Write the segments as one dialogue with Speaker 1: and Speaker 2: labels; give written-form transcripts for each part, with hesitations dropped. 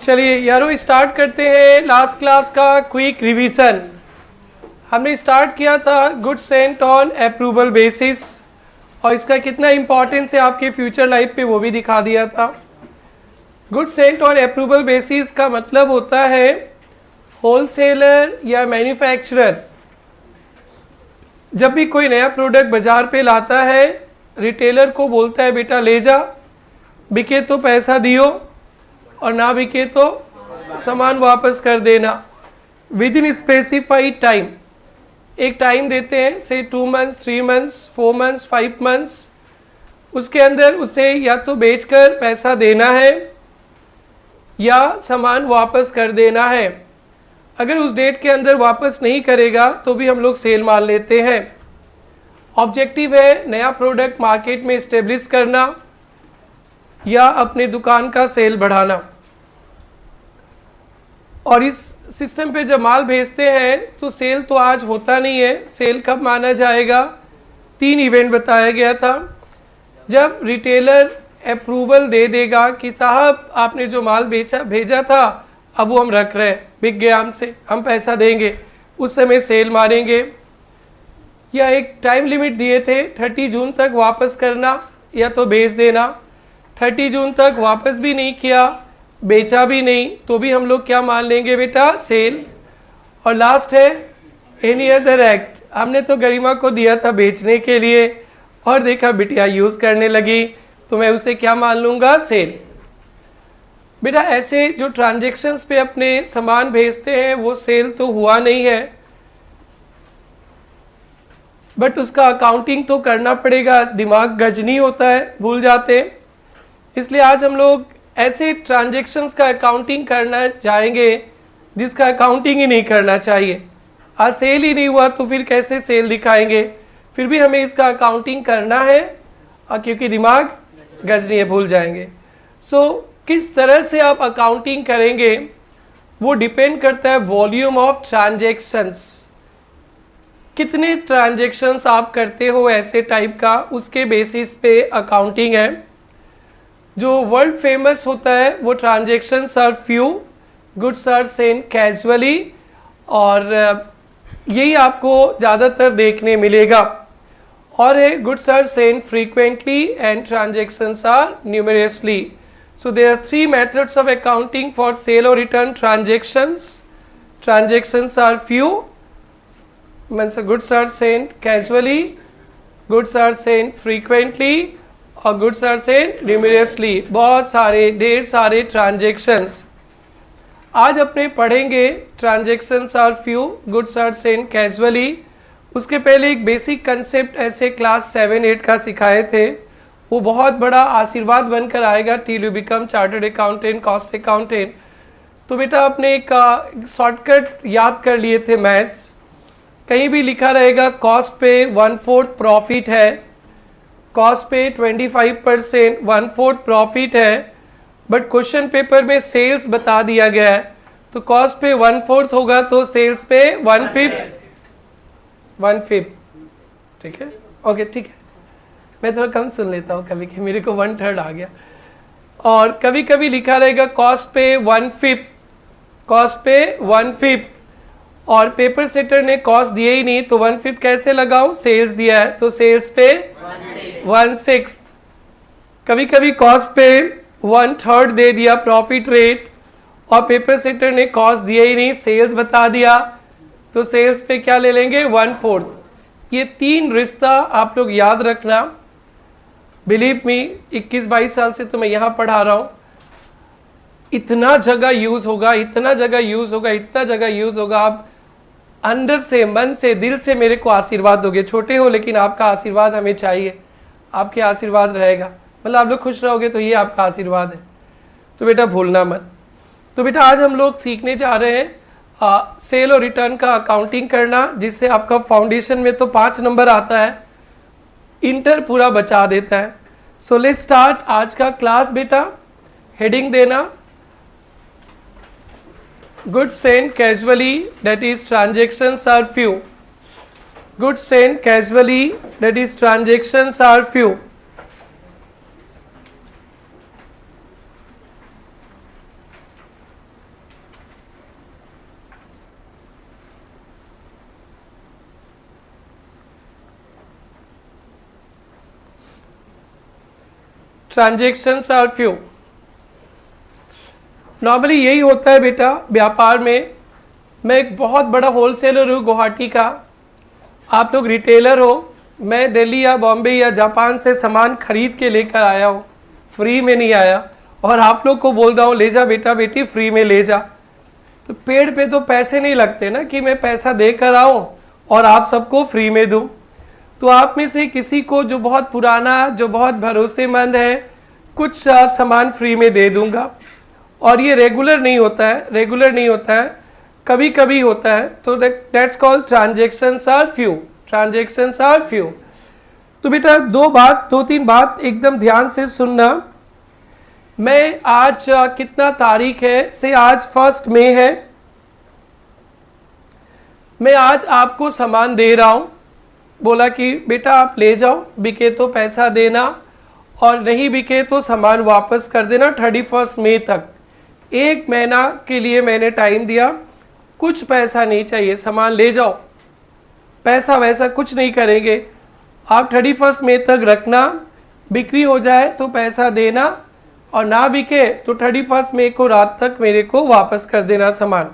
Speaker 1: चलिए यारों स्टार्ट करते हैं लास्ट क्लास का क्विक रिवीजन। हमने स्टार्ट किया था good sent on approval basis और इसका कितना इंपॉर्टेंस है आपके फ्यूचर लाइफ पे वो भी दिखा दिया था। Good sent on approval basis का मतलब होता है होलसेलर या मैन्युफैक्चरर जब भी कोई नया प्रोडक्ट बाजार पे लाता है रिटेलर को बोलता है बेटा ले जा, बिके तो पैसा दियो और ना बिके तो सामान वापस कर देना विद इन स्पेसिफाइड टाइम। एक टाइम देते हैं से 2 मंथ्स 3 मंथ्स 4 मंथ्स 5 मंथ्स, उसके अंदर उसे या तो बेचकर पैसा देना है या सामान वापस कर देना है। अगर उस डेट के अंदर वापस नहीं करेगा तो भी हम लोग सेल मान लेते हैं। ऑब्जेक्टिव है नया प्रोडक्ट मार्केट में इस्टेब्लिश करना या अपने दुकान का सेल बढ़ाना। और इस सिस्टम पे जब माल भेजते हैं तो सेल तो आज होता नहीं है। सेल कब माना जाएगा? 3 इवेंट बताया गया था। जब रिटेलर अप्रूवल दे देगा कि साहब आपने जो माल भेजा था अब वो हम रख रहे हैं, बिक गया हमसे, हम पैसा देंगे, उस समय सेल मारेंगे। या एक टाइम लिमिट दिए थे 30 जून तक वापस करना या तो बेच देना। 30 जून तक वापस भी नहीं किया, बेचा भी नहीं, तो भी हम लोग क्या मान लेंगे बेटा? सेल। और लास्ट है एनी अदर एक्ट। हमने तो गरिमा को दिया था बेचने के लिए और देखा बिटिया यूज़ करने लगी तो मैं उसे क्या मान लूँगा? सेल। बेटा ऐसे जो ट्रांजेक्शन्स पे अपने सामान भेजते हैं वो सेल तो हुआ नहीं है, बट उसका अकाउंटिंग तो करना पड़ेगा। दिमाग गजनी होता है, भूल जाते हैं। इसलिए आज हम लोग ऐसे ट्रांजेक्शन्स का अकाउंटिंग करना चाहेंगे जिसका अकाउंटिंग ही नहीं करना चाहिए। आज सेल ही नहीं हुआ तो फिर कैसे सेल दिखाएंगे? फिर भी हमें इसका अकाउंटिंग करना है और क्योंकि दिमाग गजनी है, भूल जाएंगे। सो किस तरह से आप अकाउंटिंग करेंगे वो डिपेंड करता है वॉल्यूम ऑफ ट्रांजेक्शन्स। कितने ट्रांजेक्शन्स आप करते हो ऐसे टाइप का, उसके बेसिस पे अकाउंटिंग है। जो वर्ल्ड फेमस होता है वो transactions are few, goods are sent casually, और यही आपको ज़्यादातर देखने मिलेगा। और है goods are sent frequently and transactions are numerously. So there are 3 methods of accounting for sale or return transactions. Transactions are few, means goods are sent casually, goods are sent frequently और goods are sent numerously। बहुत सारे ढेर सारे transactions आज अपने पढ़ेंगे। Transactions are few, goods are sent casually। उसके पहले एक बेसिक कंसेप्ट ऐसे क्लास 7-8 का सिखाए थे, वो बहुत बड़ा आशीर्वाद बनकर आएगा till you become chartered accountant, cost accountant. तो बेटा आपने एक शॉर्टकट याद कर लिए थे मैथ्स। कहीं भी लिखा रहेगा कॉस्ट पे 1/4 प्रॉफिट है, कॉस्ट पे 25% 1/4 प्रॉफिट है, बट क्वेश्चन पेपर में सेल्स बता दिया गया है तो कॉस्ट पे 1/4 होगा तो सेल्स पे 1/5। ठीक है, ओके ठीक है। मैं थोड़ा कम सुन लेता हूँ कभी कभी, मेरे को 1/3 आ गया। और कभी कभी लिखा रहेगा कॉस्ट पे 1/5, कॉस्ट पे 1/5 और पेपर सेटर ने कॉस्ट दिए ही नहीं तो 1/5 कैसे लगाऊं? सेल्स दिया है तो सेल्स पे 1/6। कभी कभी कॉस्ट पे 1/3 दे दिया प्रॉफिट रेट और पेपर सेटर ने कॉस्ट दिया ही नहीं, सेल्स बता दिया तो सेल्स पे क्या ले लेंगे? 1/4। ये 3 रिश्ता आप लोग याद रखना। बिलीव मी 21-22 साल से तो मैं यहाँ पढ़ा रहा हूँ। इतना जगह यूज़ होगा, इतना जगह यूज़ होगा, इतना जगह यूज़ होगा। आप अंदर से, मन से, दिल से मेरे को आशीर्वाद दोगे। छोटे हो लेकिन आपका आशीर्वाद हमें चाहिए, आपके आशीर्वाद रहेगा, मतलब आप लोग खुश रहोगे तो ये आपका आशीर्वाद है। तो बेटा भूलना मत। तो बेटा आज हम लोग सीखने जा रहे हैं सेल और रिटर्न का अकाउंटिंग करना, जिससे आपका फाउंडेशन में तो 5 नंबर आता है, इंटर पूरा बचा देता है। सो लेट्स स्टार्ट आज का क्लास। बेटा हेडिंग देना goods sent casually that is transactions are few. Goods sent casually that is transactions are few. Transactions are few. Normally यही होता है बेटा व्यापार में। मैं एक बहुत बड़ा होलसेलर हूँ गुवाहाटी का, आप लोग रिटेलर हो। मैं दिल्ली या बॉम्बे या जापान से सामान खरीद के लेकर आया हूँ, फ्री में नहीं आया, और आप लोग को बोल रहा हूँ ले जा बेटा बेटी फ्री में ले जा। तो पेड़ पे तो पैसे नहीं लगते ना कि मैं पैसा दे कर आऊँ और आप सबको फ्री में दूँ। तो आप में से किसी को जो बहुत पुराना, जो बहुत भरोसेमंद है, कुछ सामान फ्री में दे दूंगा। और ये रेगुलर नहीं होता है, रेगुलर नहीं होता है, कभी कभी होता है। तो that's called transactions are few, transactions are few. तो बेटा दो तीन बात एकदम ध्यान से सुनना। मैं आज कितना तारीख है से आज 1 मई है। मैं आज आपको सामान दे रहा हूँ, बोला कि बेटा आप ले जाओ, बिके तो पैसा देना और नहीं बिके तो सामान वापस कर देना 31 मई तक। 1 महीना के लिए मैंने टाइम दिया, कुछ पैसा नहीं चाहिए, सामान ले जाओ, पैसा वैसा कुछ नहीं करेंगे। आप 31 मई तक रखना, बिक्री हो जाए तो पैसा देना और ना बिके तो 31 मई को रात तक मेरे को वापस कर देना सामान।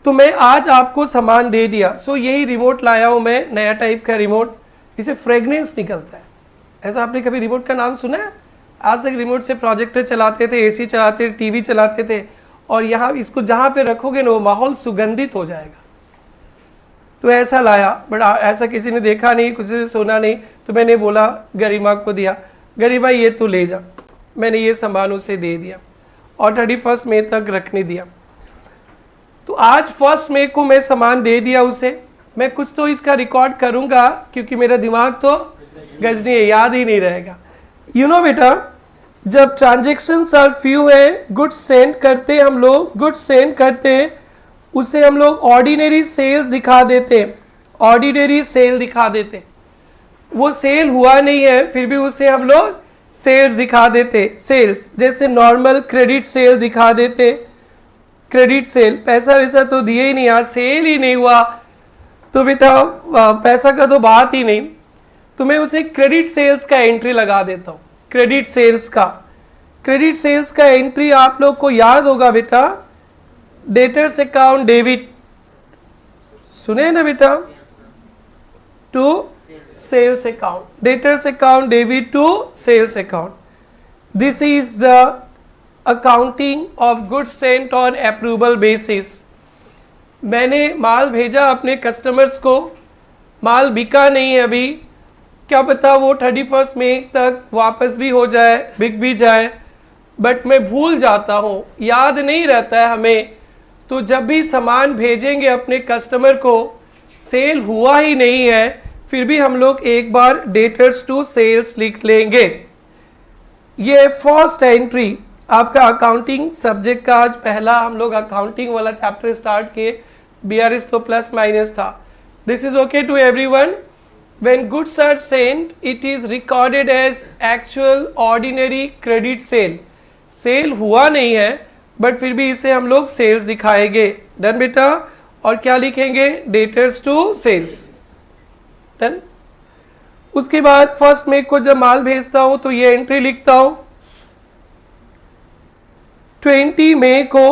Speaker 1: तो मैं आज आपको सामान दे दिया। सो यही रिमोट लाया हूँ मैं, नया टाइप का रिमोट, इसे फ्रेगनेंस निकलता है। ऐसा आपने कभी रिमोट का नाम सुना है? आज तक रिमोट से प्रोजेक्टर चलाते थे, एसी चलाते थे, टीवी चलाते थे, और यहाँ इसको जहाँ पे रखोगे ना वो माहौल सुगंधित हो जाएगा। तो ऐसा लाया, बट ऐसा किसी ने देखा नहीं, किसी ने सुना नहीं, तो मैंने बोला गरिमा को दिया, गरिमा ये तो ले जा। मैंने ये सामान उसे दे दिया और 31 मई तक रखने दिया। तो आज 1 मई को मैं सामान दे दिया उसे। मैं कुछ तो इसका रिकॉर्ड करूंगा क्योंकि मेरा दिमाग तो गजनी है, याद ही नहीं रहेगा। यू नो बेटा, जब ट्रांजेक्शन्स आर फ्यू है, गुड्स सेंड करते हम लोग, गुड्स सेंड करते उसे हम लोग ऑर्डिनरी सेल्स दिखा देते, ऑर्डिनरी सेल दिखा देते। वो सेल हुआ नहीं है फिर भी उसे हम लोग सेल्स दिखा देते, सेल्स। जैसे नॉर्मल क्रेडिट सेल दिखा देते, क्रेडिट सेल, पैसा वैसा तो दिए ही नहीं, आज सेल ही नहीं हुआ तो बेटा पैसा का तो बात ही नहीं। तो मैं उसे क्रेडिट सेल्स का एंट्री लगा देता हूँ, क्रेडिट सेल्स का। क्रेडिट सेल्स का एंट्री आप लोग को याद होगा बेटा, डेटर्स अकाउंट डेबिट, सुने ना बेटा, to sales account, debtors account debit to sales account. This is the accounting of goods sent on approval basis. मैंने माल भेजा अपने कस्टमर्स को, माल बिका नहीं है अभी, क्या पता वो 31 मई तक वापस भी हो जाए, बिक भी जाए, बट मैं भूल जाता हूँ, याद नहीं रहता है हमें। तो जब भी सामान भेजेंगे अपने कस्टमर को, सेल हुआ ही नहीं है, फिर भी हम लोग एक बार डेटर्स टू सेल्स लिख लेंगे। ये फर्स्ट एंट्री आपका अकाउंटिंग सब्जेक्ट का आज पहला हम लोग अकाउंटिंग वाला चैप्टर स्टार्ट किए। BRS तो प्लस माइनस था। This is okay to everyone. When goods are sent, it is recorded as actual ordinary credit sale. Sale हुआ नहीं है बट फिर भी इसे हम लोग सेल्स दिखाएंगे। डन बेटा? और क्या लिखेंगे? Debtors to sales. डन। उसके बाद 1 मई को जब माल भेजता हूं तो ये एंट्री लिखता हूं। 20 मई को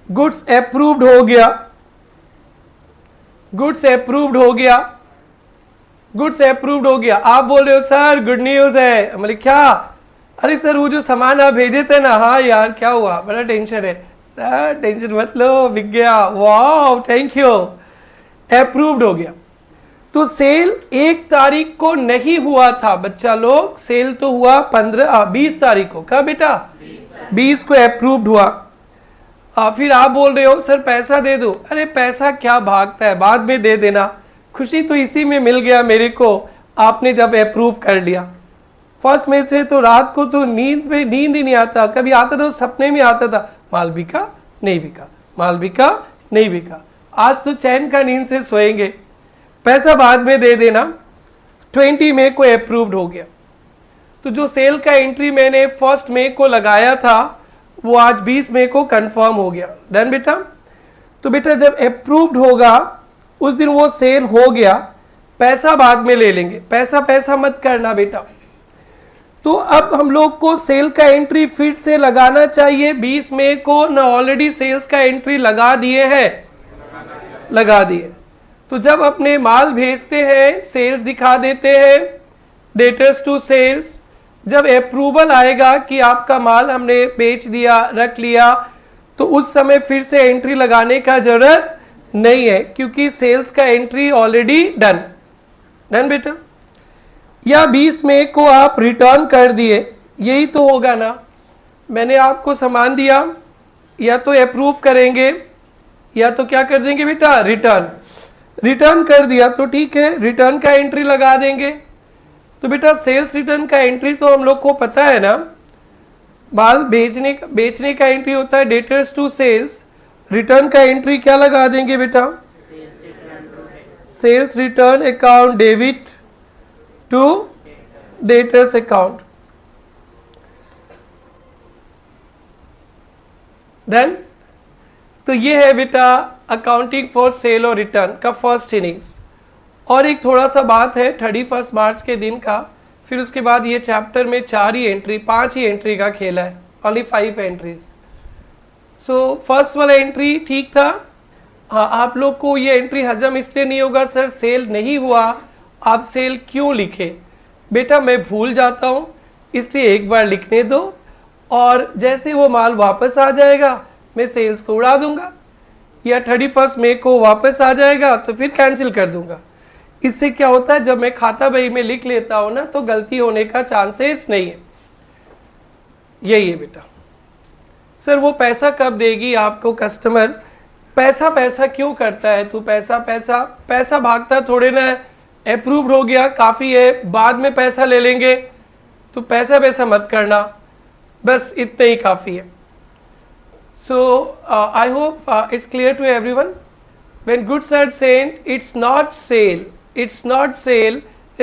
Speaker 1: गुड्स अप्रूव्ड हो गया, गुड्स अप्रूव्ड हो गया, गुड्स अप्रूव्ड हो गया। आप बोल रहे हो सर गुड न्यूज है। मतलब क्या? अरे सर वो जो सामान आप भेजे थे ना, हाँ यार क्या हुआ, बड़ा टेंशन है। सर टेंशन मत लो, बिक गया, वाह थैंक यू, अप्रूव्ड हो गया। तो सेल 1 तारीख को नहीं हुआ था बच्चा लोग, सेल तो हुआ 20 तारीख को। क्या बेटा? 20 को अप्रूव्ड हुआ। फिर आप बोल रहे हो सर पैसा दे दो। अरे पैसा क्या भागता है, बाद में दे देना, खुशी तो इसी में मिल गया मेरे को, आपने जब अप्रूव कर लिया। 1 मई से तो रात को तो नींद ही नहीं आता, कभी आता था सपने में आता था, माल बिका नहीं बिका, माल बिका नहीं बिका। आज तो चैन का नींद से सोएंगे, पैसा बाद में दे देना। 20 मई को अप्रूव्ड हो गया। तो जो सेल का एंट्री मैंने 1 मई को लगाया था वो आज 20 मई को कंफर्म हो गया। डन बेटा? तो बेटा जब अप्रूव्ड होगा उस दिन वो सेल हो गया, पैसा बाद में ले लेंगे। पैसा पैसा मत करना बेटा, तो अब हम लोग को सेल का एंट्री फिर से लगाना चाहिए 20 मई को ना, ऑलरेडी सेल्स का एंट्री लगा दिए हैं, लगा दिए। तो जब अपने माल भेजते हैं सेल्स दिखा देते हैं, डेटर्स टू सेल्स। जब अप्रूवल आएगा कि आपका माल हमने बेच दिया, रख लिया, तो उस समय फिर से एंट्री लगाने का जरूरत नहीं है, क्योंकि सेल्स का एंट्री ऑलरेडी डन बेटा। या 20 मई को आप रिटर्न कर दिए, यही तो होगा ना, मैंने आपको सामान दिया, या तो अप्रूव करेंगे या तो क्या कर देंगे बेटा, रिटर्न कर दिया तो ठीक है, रिटर्न का एंट्री लगा देंगे। तो बेटा सेल्स रिटर्न का एंट्री तो हम लोग को पता है ना, माल बेचने का एंट्री होता है डेटर्स टू सेल्स, रिटर्न का एंट्री क्या लगा देंगे बेटा, sales return account debit to debtors account. Done. तो ये है बेटा अकाउंटिंग फॉर सेल और रिटर्न का फर्स्ट इनिंग्स। और एक थोड़ा सा बात है 31 मार्च के दिन का, फिर उसके बाद ये चैप्टर में 5 ही एंट्री का खेला है, ओनली 5 एंट्रीज। सो फर्स्ट वाला एंट्री ठीक था। हाँ, आप लोग को ये एंट्री हजम इसलिए नहीं होगा सर सेल नहीं हुआ, आप सेल क्यों लिखे? बेटा मैं भूल जाता हूँ, इसलिए एक बार लिखने दो, और जैसे वो माल वापस आ जाएगा मैं सेल्स को उड़ा दूंगा, या 31 मई को वापस आ जाएगा तो फिर कैंसिल कर दूंगा। इससे क्या होता है, जब मैं खाता बही में लिख लेता हूँ ना, तो गलती होने का चांसेस नहीं है। यही है बेटा। सर वो पैसा कब देगी आपको कस्टमर? पैसा क्यों करता है तू? पैसा भागता थोड़े ना है, अप्रूव्ड हो गया काफ़ी है, बाद में पैसा ले लेंगे, तो पैसा मत करना, बस इतना ही काफ़ी है। So I hope it's clear to everyone. When goods are sent, it's not sale,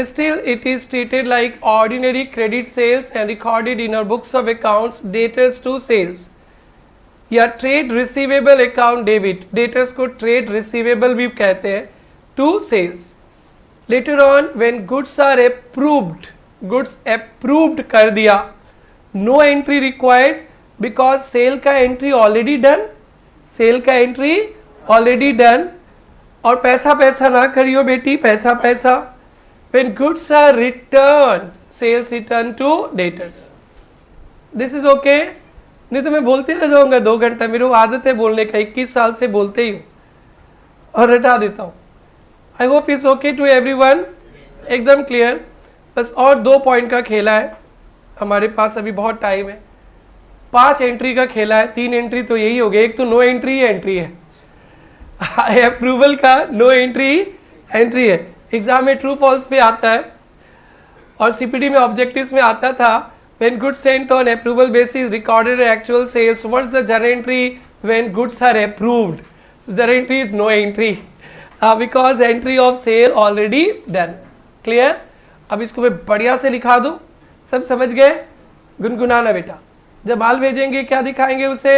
Speaker 1: still it is treated like ordinary credit sales and recorded in our books of accounts, debtors to sales, या trade receivable account debit, debtors को trade receivable भी कहते हैं, to sales. Later on when goods are approved, goods approved कर दिया, no entry required because sale का entry already done, और पैसा ना करियो बेटी, पैसा। When goods are return, sales return to debtors. This is okay, नहीं तो मैं बोलते रह जाऊंगा 2 घंटा, मेरी आदत है बोलने का, 21 साल से बोलते ही हूँ और रटा देता हूँ। I hope it's okay to everyone, एकदम क्लियर। बस और 2 पॉइंट का खेला है, हमारे पास अभी बहुत टाइम है। 5 एंट्री का खेला है, 3 एंट्री तो यही हो गया, एक तो नो एंट्री है अप्रूवल का नो एंट्री है। एग्जाम में ट्रू फॉल्स पे आता है, और सीपीडी में ऑब्जेक्टिव्स में आता था, when goods sent on approval basis recorded actual sales, what's the journal entry when goods are approved? So journal entry is no entry because entry of sale already done. Clear? अब इसको मैं बढ़िया से लिखा दूं, सब समझ गए? गुनगुनाना बेटा। जब माल भेजेंगे क्या दिखाएंगे उसे?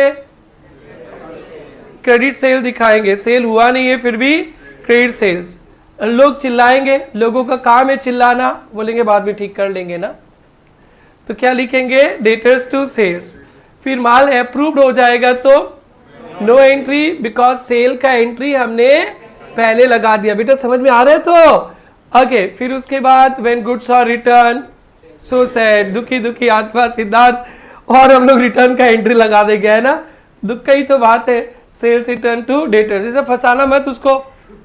Speaker 1: क्रेडिट सेल दिखाएंगे, सेल हुआ नहीं है फिर भी क्रेडिट सेल्स। लोग चिल्लाएंगे, लोगों का काम है चिल्लाना, बोलेंगे बाद में ठीक कर लेंगे ना, तो क्या लिखेंगे? Debtors to sales. फिर माल अप्रूव्ड हो जाएगा तो नो एंट्री बिकॉज सेल का एंट्री हमने पहले लगा दिया। बेटा समझ में आ रहा है तो ओके। फिर उसके बाद when goods are return, so sad, दुखी आत्मा सिद्धार्थ, और हम लोग रिटर्न का एंट्री लगा देंगे, है ना, दुख का ही तो बात है। सेल्स रिटर्न टू डेटर्स, इसे फंसाना मत उसको।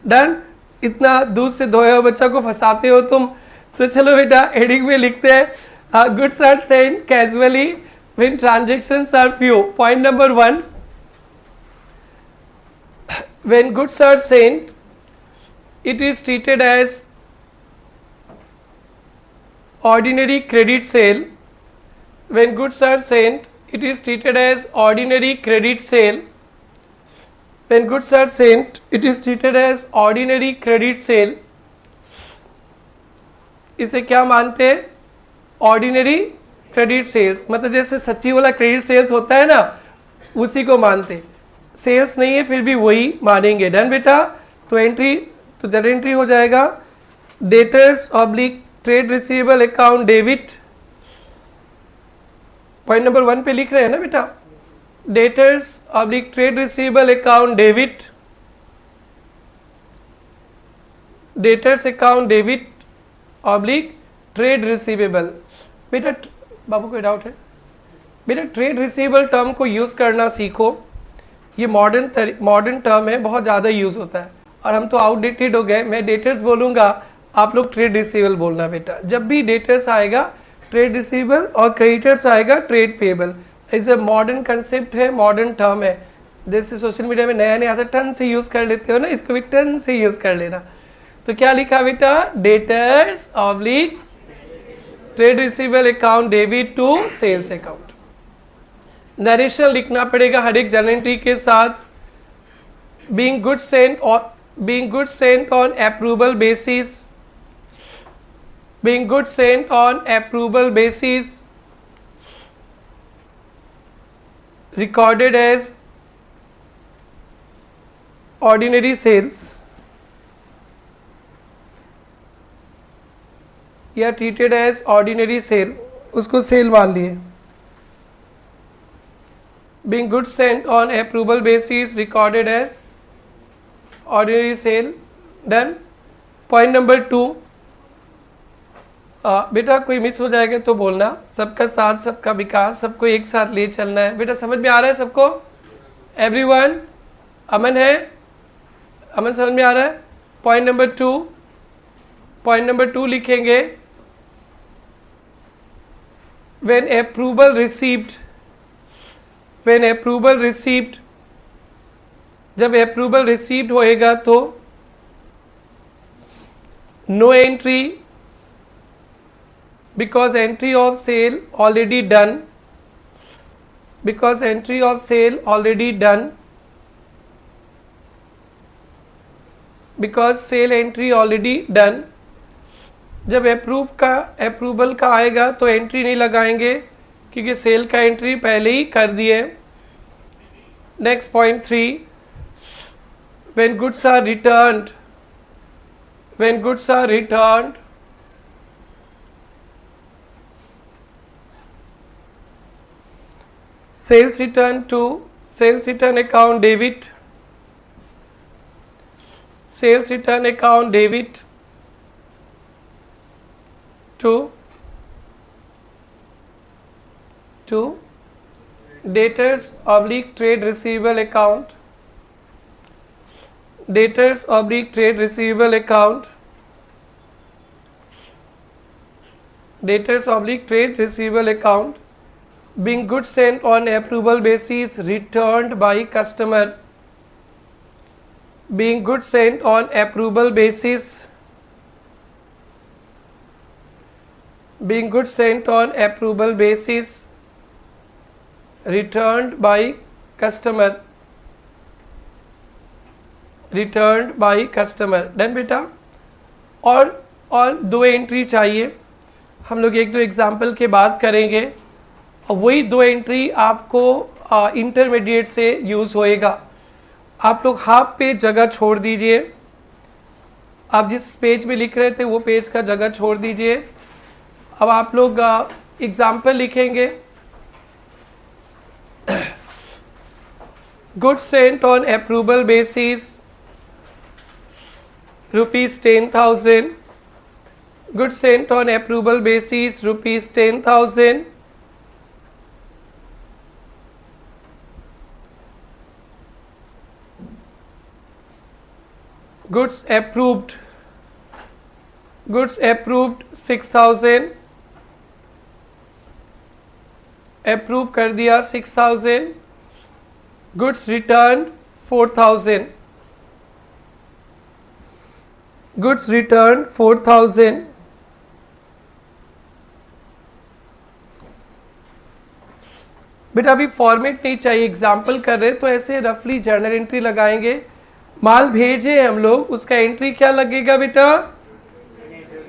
Speaker 1: डन, इतना दूध से धोए हुए बच्चा को फंसाते हो तुम। सो चलो बेटा हेडिंग में लिखते हैं, goods are sent casually when transactions are few. Point number 1, when goods are sent, it is treated as ordinary credit sale. When goods are sent, it is treated as ordinary credit sale. When goods are sent, it is treated as ordinary credit sale. इसे क्या मानते हैं? Ordinary credit sales, मतलब जैसे सच्ची वाला credit sales होता है ना, उसी को मानते। सेल्स नहीं है फिर भी वही मानेंगे। डन बेटा। तो एंट्री, तो जर एंट्री हो जाएगा debtors oblique trade receivable account debit point number 1 पे लिख रहे हैं ना बेटा, debtors oblique trade receivable account debit, debtors account debit oblique trade receivable. बेटा बाबू कोई डाउट है? बेटा ट्रेड रिसीवेबल टर्म को यूज़ करना सीखो, ये मॉडर्न टर्म है, बहुत ज़्यादा यूज़ होता है और हम तो आउटडेटेड हो गए। मैं डेटर्स बोलूँगा, आप लोग ट्रेड रिसीवेबल बोलना बेटा। जब भी डेटर्स आएगा ट्रेड रिसीवेबल और क्रेडिटर्स आएगा ट्रेड पेबल। ऐसे मॉडर्न कंसेप्ट है, मॉडर्न टर्म है। जैसे सोशल मीडिया में नया नया आता टन से यूज़ कर लेते हो ना, इसको भी टन से यूज़ कर लेना। तो क्या लिखा बेटा, debtors oblique trade receivable account debit to sales account. Narration लिखना पड़ेगा हर एक जर्नल एंट्री के साथ। Being good sent on approval basis, being goods sent on approval basis, recorded as ordinary sales या treated as ordinary sale, उसको cell मान लिए। being goods sent on approval basis, recorded as ordinary sale, done। point number 2, बेटा कोई miss हो जाएगा तो बोलना, सबका साथ सबका विकास, सबको एक साथ ले चलना है। बेटा समझ में आ रहा है सबको? एवरीवन अमन है? अमन समझ में आ रहा है? पॉइंट नंबर 2 लिखेंगे, when approval received, जब अप्रूवल रिसीव्ड होएगा तो no entry because entry of sale already done, because entry of sale already done, because sale entry already done। जब अप्रूवल का आएगा तो एंट्री नहीं लगाएंगे क्योंकि सेल का एंट्री पहले ही कर दिए। Next point 3, when goods are returned, sales return to sales return account debit, sales return account debit to debtors oblique trade receivable account, debtors oblique trade receivable account, debtors oblique trade receivable account, being goods sent on approval basis returned by customer, being goods sent on approval basis, being goods sent on approval basis returned by customer, returned by customer। Done बेटा। और 2 entry चाहिए, हम लोग 1-2 example के बाद करेंगे और वही 2 एंट्री आपको इंटरमीडिएट से यूज़ होएगा। आप लोग हाफ पेज जगह छोड़ दीजिए, आप जिस पेज में लिख रहे थे वो पेज का जगह छोड़ दीजिए। अब आप लोग एग्जाम्पल लिखेंगे, goods sent on approval basis ₹10,000, goods sent on approval basis ₹10,000, goods approved 6,000, approve कर दिया 6,000, goods returned 4,000, goods returned 4,000। बेटा अभी फॉर्मेट नहीं चाहिए, एग्जाम्पल कर रहे तो ऐसे रफली जर्नल एंट्री लगाएंगे। माल भेजे हम लोग, उसका एंट्री क्या लगेगा बेटा,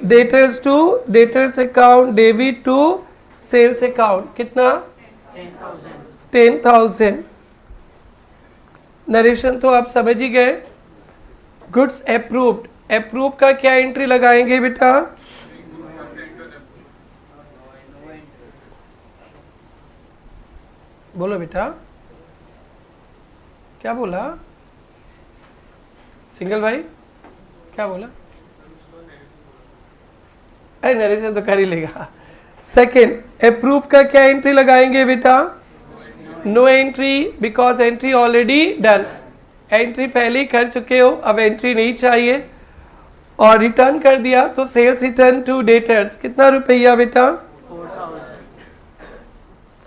Speaker 1: debtors to debtors account debit to sales account. कितना, 10,000। नरेशन तो आप समझ ही गए। गुड्स अप्रूव्ड, अप्रूव का क्या एंट्री लगाएंगे बेटा, बोलो बेटा, क्या बोला सिंगल भाई, क्या बोला? अरे नरेशन तो कर ही लेगा। सेकेंड, अप्रूव का क्या एंट्री लगाएंगे बेटा? No entry, because entry already done, entry पहले ही कर चुके हो, अब एंट्री नहीं चाहिए। और रिटर्न कर दिया तो सेल्स रिटर्न टू डेटर्स, कितना रुपया बेटा?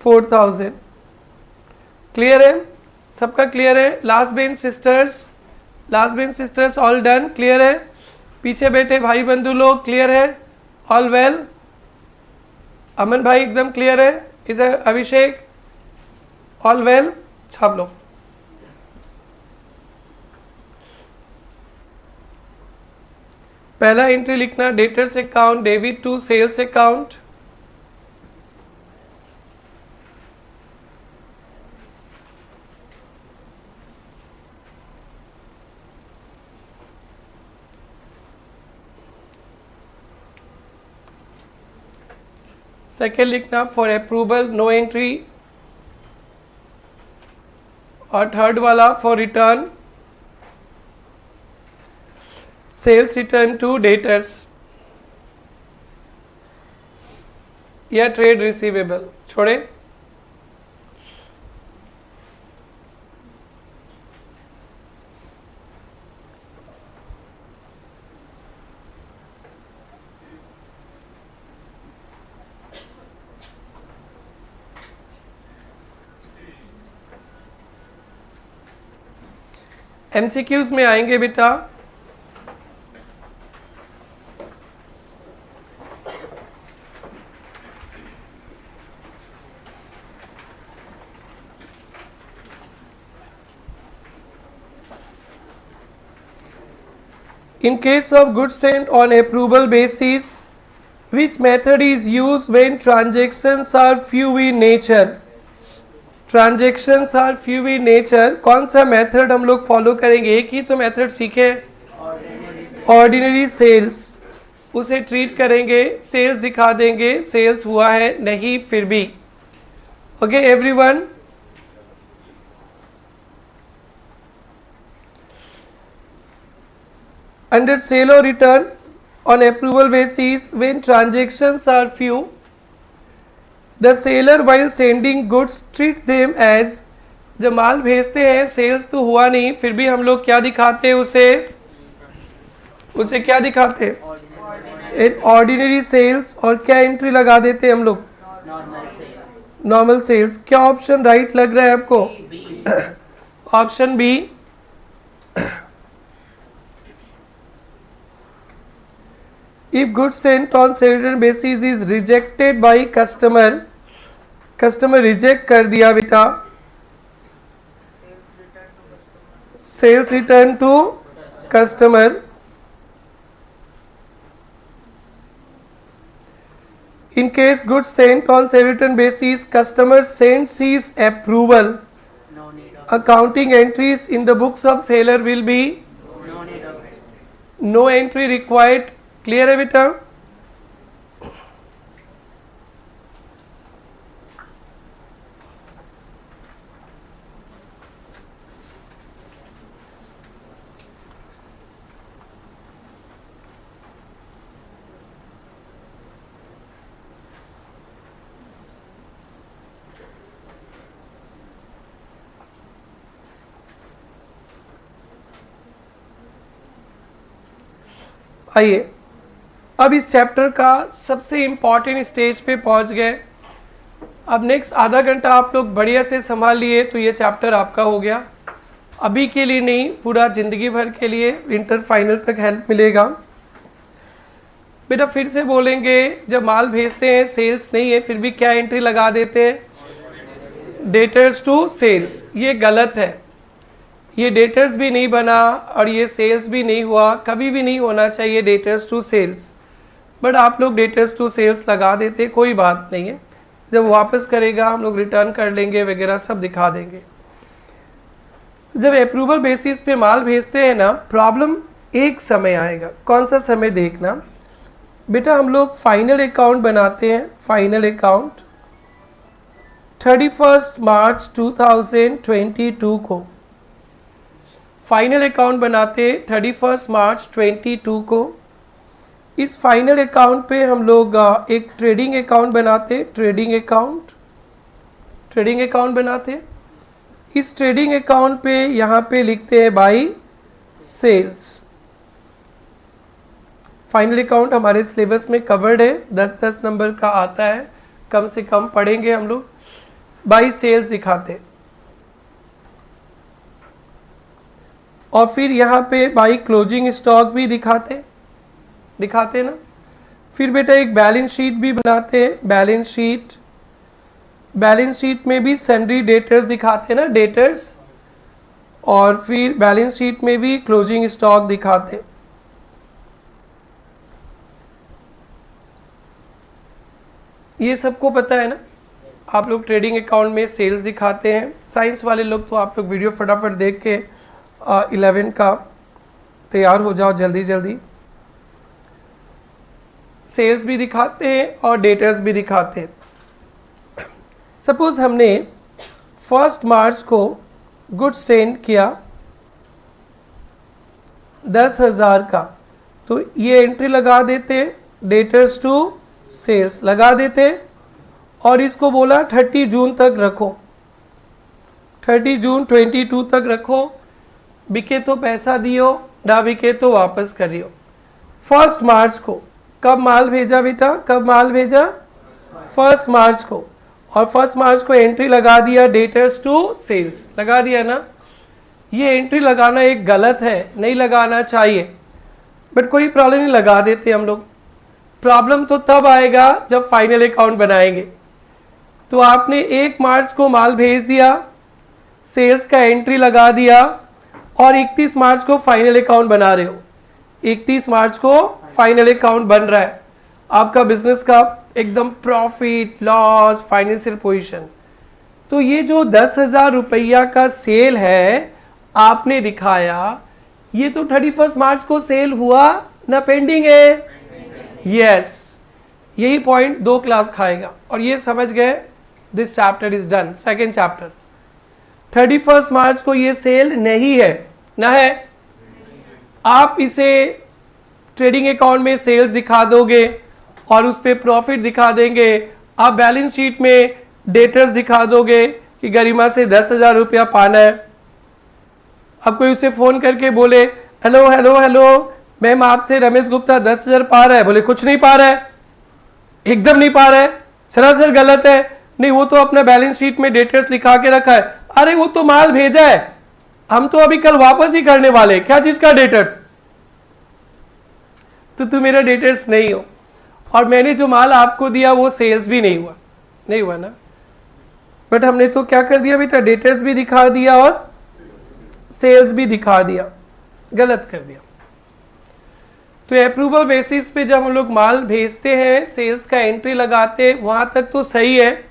Speaker 1: 4000। क्लियर है? सबका क्लियर है? Last bench sisters all done, clear है? पीछे बैठे भाई बंधु लोग क्लियर है? All well? अमन भाई एकदम क्लियर है? Is Abhishek all well? छाप लो। पहला एंट्री लिखना, debtors account debit to sales account. Second लिखना, फॉर अप्रूवल नो एंट्री। और थर्ड वाला for return sales return to debtors या ट्रेड रिसीवेबल। छोड़े? एमसीक्यूज में आएंगे बेटा। In case of goods sent on approval basis, which method is used when transactions are few in nature? Transactions are few in nature, कौन सा method हम लोग follow करेंगे? एक ही तो मेथड सीखे, ऑर्डिनरी सेल्स, उसे ट्रीट करेंगे, सेल्स दिखा देंगे, सेल्स हुआ है नहीं फिर भी। Okay everyone? अंडर सेल और return on approval basis when transactions are few, The seller while sending goods treat them as, जब माल भेजते हैं सेल्स तो हुआ नहीं फिर भी हम लोग क्या दिखाते हैं उसे क्या दिखाते हैं? Ordinary sales. और क्या एंट्री लगा देते हैं हम लोग? Normal sales. क्या ऑप्शन राइट लग रहा है आपको? Option B. If goods sent on certain basis is rejected by customer, customer reject कर दिया बेटा, sales return to customer. In case goods sent on certain basis, customer sends his approval, accounting entries in the books of seller will be no entry required। Clear है बेटा? आइए अब इस chapter का सबसे इम्पॉर्टेंट स्टेज पे पहुंच गए। अब नेक्स्ट आधा घंटा आप लोग बढ़िया से संभाल लिए तो ये चैप्टर आपका हो गया। अभी के लिए नहीं, पूरा ज़िंदगी भर के लिए इंटर फाइनल तक हेल्प मिलेगा। बेटा फिर से बोलेंगे, जब माल भेजते हैं सेल्स नहीं है फिर भी क्या एंट्री लगा देते हैं? Debtors to sales. ये गलत है, ये डेटर्स भी नहीं बना और ये सेल्स भी नहीं हुआ, कभी भी नहीं होना चाहिए डेटर्स टू सेल्स। बट आप लोग डेटर्स टू सेल्स लगा देते, कोई बात नहीं है, जब वापस करेगा हम लोग रिटर्न कर लेंगे वगैरह सब दिखा देंगे। तो जब अप्रूवल बेसिस पे माल भेजते हैं ना, प्रॉब्लम एक समय आएगा। कौन सा समय देखना बेटा? हम लोग फाइनल अकाउंट बनाते हैं, फाइनल अकाउंट। 31 मार्च 2022 को फाइनल अकाउंट बनाते 31 मार्च 22 को। इस फाइनल अकाउंट पे हम लोग एक ट्रेडिंग अकाउंट बनाते, ट्रेडिंग अकाउंट बनाते। इस ट्रेडिंग अकाउंट पे यहाँ पे लिखते हैं बाई सेल्स। फाइनल अकाउंट हमारे सिलेबस में कवर्ड है, 10-10 नंबर का आता है, कम से कम पढ़ेंगे हम लोग। बाई सेल्स दिखाते और फिर यहाँ पे बाई क्लोजिंग स्टॉक भी दिखाते ना। फिर बेटा एक बैलेंस शीट भी बनाते हैं, बैलेंस शीट में भी सन्ड्री डेटर्स दिखाते ना, डेटर्स, और फिर बैलेंस शीट में भी क्लोजिंग स्टॉक दिखाते। ये सबको पता है ना। आप लोग ट्रेडिंग अकाउंट में सेल्स दिखाते हैं। साइंस वाले लोग तो आप लोग वीडियो फटाफट देख के 11 का तैयार हो जाओ जल्दी जल्दी। सेल्स भी दिखाते हैं और डेटर्स भी दिखाते हैं। सपोज हमने 1 मार्च को गुड्स सेंड किया 10,000 का, तो ये एंट्री लगा देते, डेटर्स टू सेल्स लगा देते, और इसको बोला 30 जून तक रखो, 30 जून 22 तक रखो। बिके तो पैसा दियो, ना बिके तो वापस करियो। 1 मार्च को कब माल भेजा बेटा, कब माल भेजा? 1 मार्च को, और 1 मार्च को एंट्री लगा दिया डेटर्स टू सेल्स, लगा दिया ना। ये एंट्री लगाना एक गलत है, नहीं लगाना चाहिए, बट कोई प्रॉब्लम नहीं, लगा देते हम लोग। प्रॉब्लम तो तब आएगा जब फाइनल अकाउंट बनाएंगे। तो आपने 1 मार्च को माल भेज दिया, सेल्स का एंट्री लगा दिया, और 31 मार्च को फाइनल अकाउंट बना रहे हो। 31 मार्च को फाइनल अकाउंट बन रहा है, आपका बिजनेस का एकदम प्रॉफिट लॉस फाइनेंशियल पोजीशन। तो ये जो 10,000 रुपया का सेल है आपने दिखाया, ये तो 31 मार्च को सेल हुआ ना, पेंडिंग है? यस, यही पॉइंट 2 क्लास खाएगा। और ये समझ गए, this chapter is done. Second chapter, 31 मार्च को ये सेल नहीं है ना, है? आप इसे ट्रेडिंग अकाउंट में सेल्स दिखा दोगे और उस पर प्रॉफिट दिखा देंगे। आप बैलेंस शीट में डेटर्स दिखा दोगे कि गरिमा से 10,000 रुपया पाना है। अब कोई उसे फोन करके बोले, हेलो हेलो हेलो मैम, आपसे रमेश गुप्ता 10,000 पा रहा है। बोले कुछ नहीं पा रहा है, एकदम नहीं पा रहा है, सरासर गलत है। नहीं, वो तो अपना बैलेंस शीट में डेटर्स लिखा के रखा है। अरे वो तो माल भेजा है, हम तो अभी कल वापस ही करने वाले। क्या चीज का डेटर्स? तो तुम मेरा डेटर्स नहीं हो, और मैंने जो माल आपको दिया वो सेल्स भी नहीं हुआ ना। बट हमने तो क्या कर दिया बेटा, डेटर्स भी दिखा दिया और सेल्स भी दिखा दिया, गलत कर दिया। तो अप्रूवल बेसिस पे जब हम लोग माल भेजते हैं, सेल्स का एंट्री लगाते, वहां तक तो सही है।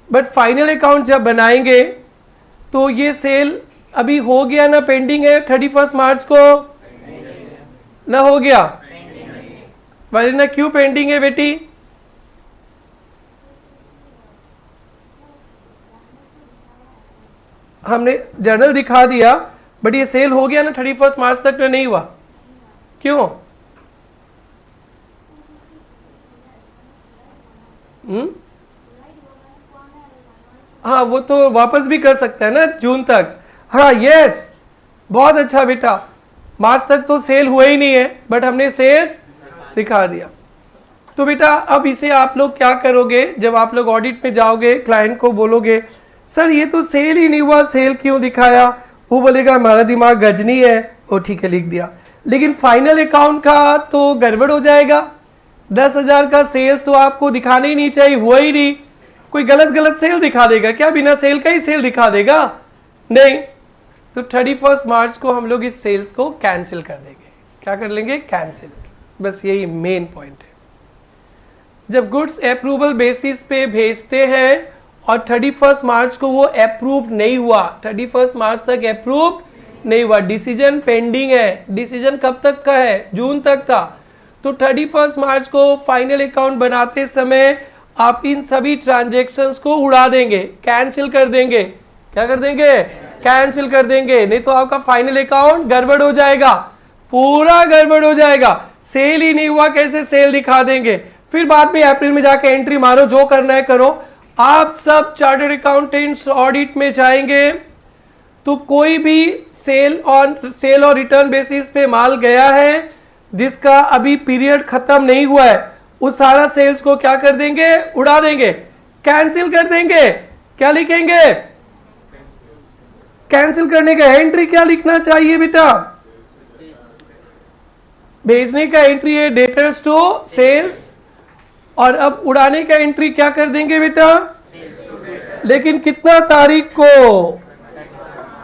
Speaker 1: बट फाइनल अकाउंट जब बनाएंगे तो ये सेल अभी हो गया ना, पेंडिंग है 31 मार्च को ना, हो गया वरना क्यों पेंडिंग है बेटी? हमने जर्नल दिखा दिया, बट ये सेल हो गया ना 31 मार्च तक तो नहीं हुआ, क्यों? हाँ, वो तो वापस भी कर सकता है ना जून तक। हाँ यस, बहुत अच्छा बेटा, मार्च तक तो सेल हुआ ही नहीं है, बट हमने सेल्स दिखा दिया। तो बेटा अब इसे आप लोग क्या करोगे, जब आप लोग ऑडिट में जाओगे, क्लाइंट को बोलोगे सर ये तो सेल ही नहीं हुआ, सेल क्यों दिखाया? वो बोलेगा हमारा दिमाग गजनी है। वो ठीक है, लिख दिया, लेकिन फाइनल अकाउंट का तो गड़बड़ हो जाएगा। 10,000 का सेल्स तो आपको दिखाना ही नहीं चाहिए, हुआ ही नहीं। कोई गलत सेल दिखा देगा क्या? बिना सेल का ही सेल दिखा देगा? नहीं। तो 31 मार्च को हम लोग इस सेल्स को कैंसिल कर देंगे। क्या कर लेंगे? कैंसिल। बस यही मेन पॉइंट है। जब गुड्स अप्रूवल बेसिस पे भेजते हैं और 31 मार्च को वो अप्रूव नहीं हुआ, 31 मार्च तक अप्रूव नहीं हुआ, डिसीजन पेंडिंग है। डिसीजन कब तक का है? जून तक का। तो 31 मार्च को फाइनल अकाउंट बनाते समय आप इन सभी ट्रांजैक्शंस को उड़ा देंगे, कैंसिल कर देंगे। क्या कर देंगे? कैंसिल कर देंगे, नहीं तो आपका फाइनल अकाउंट गड़बड़ हो जाएगा, पूरा गड़बड़ हो जाएगा। सेल ही नहीं हुआ, कैसे सेल दिखा देंगे? फिर बाद में अप्रैल में जाके एंट्री मारो, जो करना है करो। आप सब चार्टर्ड अकाउंटेंट्स ऑडिट में जाएंगे तो कोई भी सेल और रिटर्न बेसिस पे माल गया है जिसका अभी पीरियड खत्म नहीं हुआ है, उस सारा सेल्स को क्या कर देंगे? उड़ा देंगे, कैंसिल कर देंगे। क्या लिखेंगे? कैंसिल करने का एंट्री क्या लिखना चाहिए बेटा? भेजने का एंट्री है डेटर्स टू सेल्स, और अब उड़ाने का एंट्री क्या कर देंगे बेटा? लेकिन कितना तारीख को?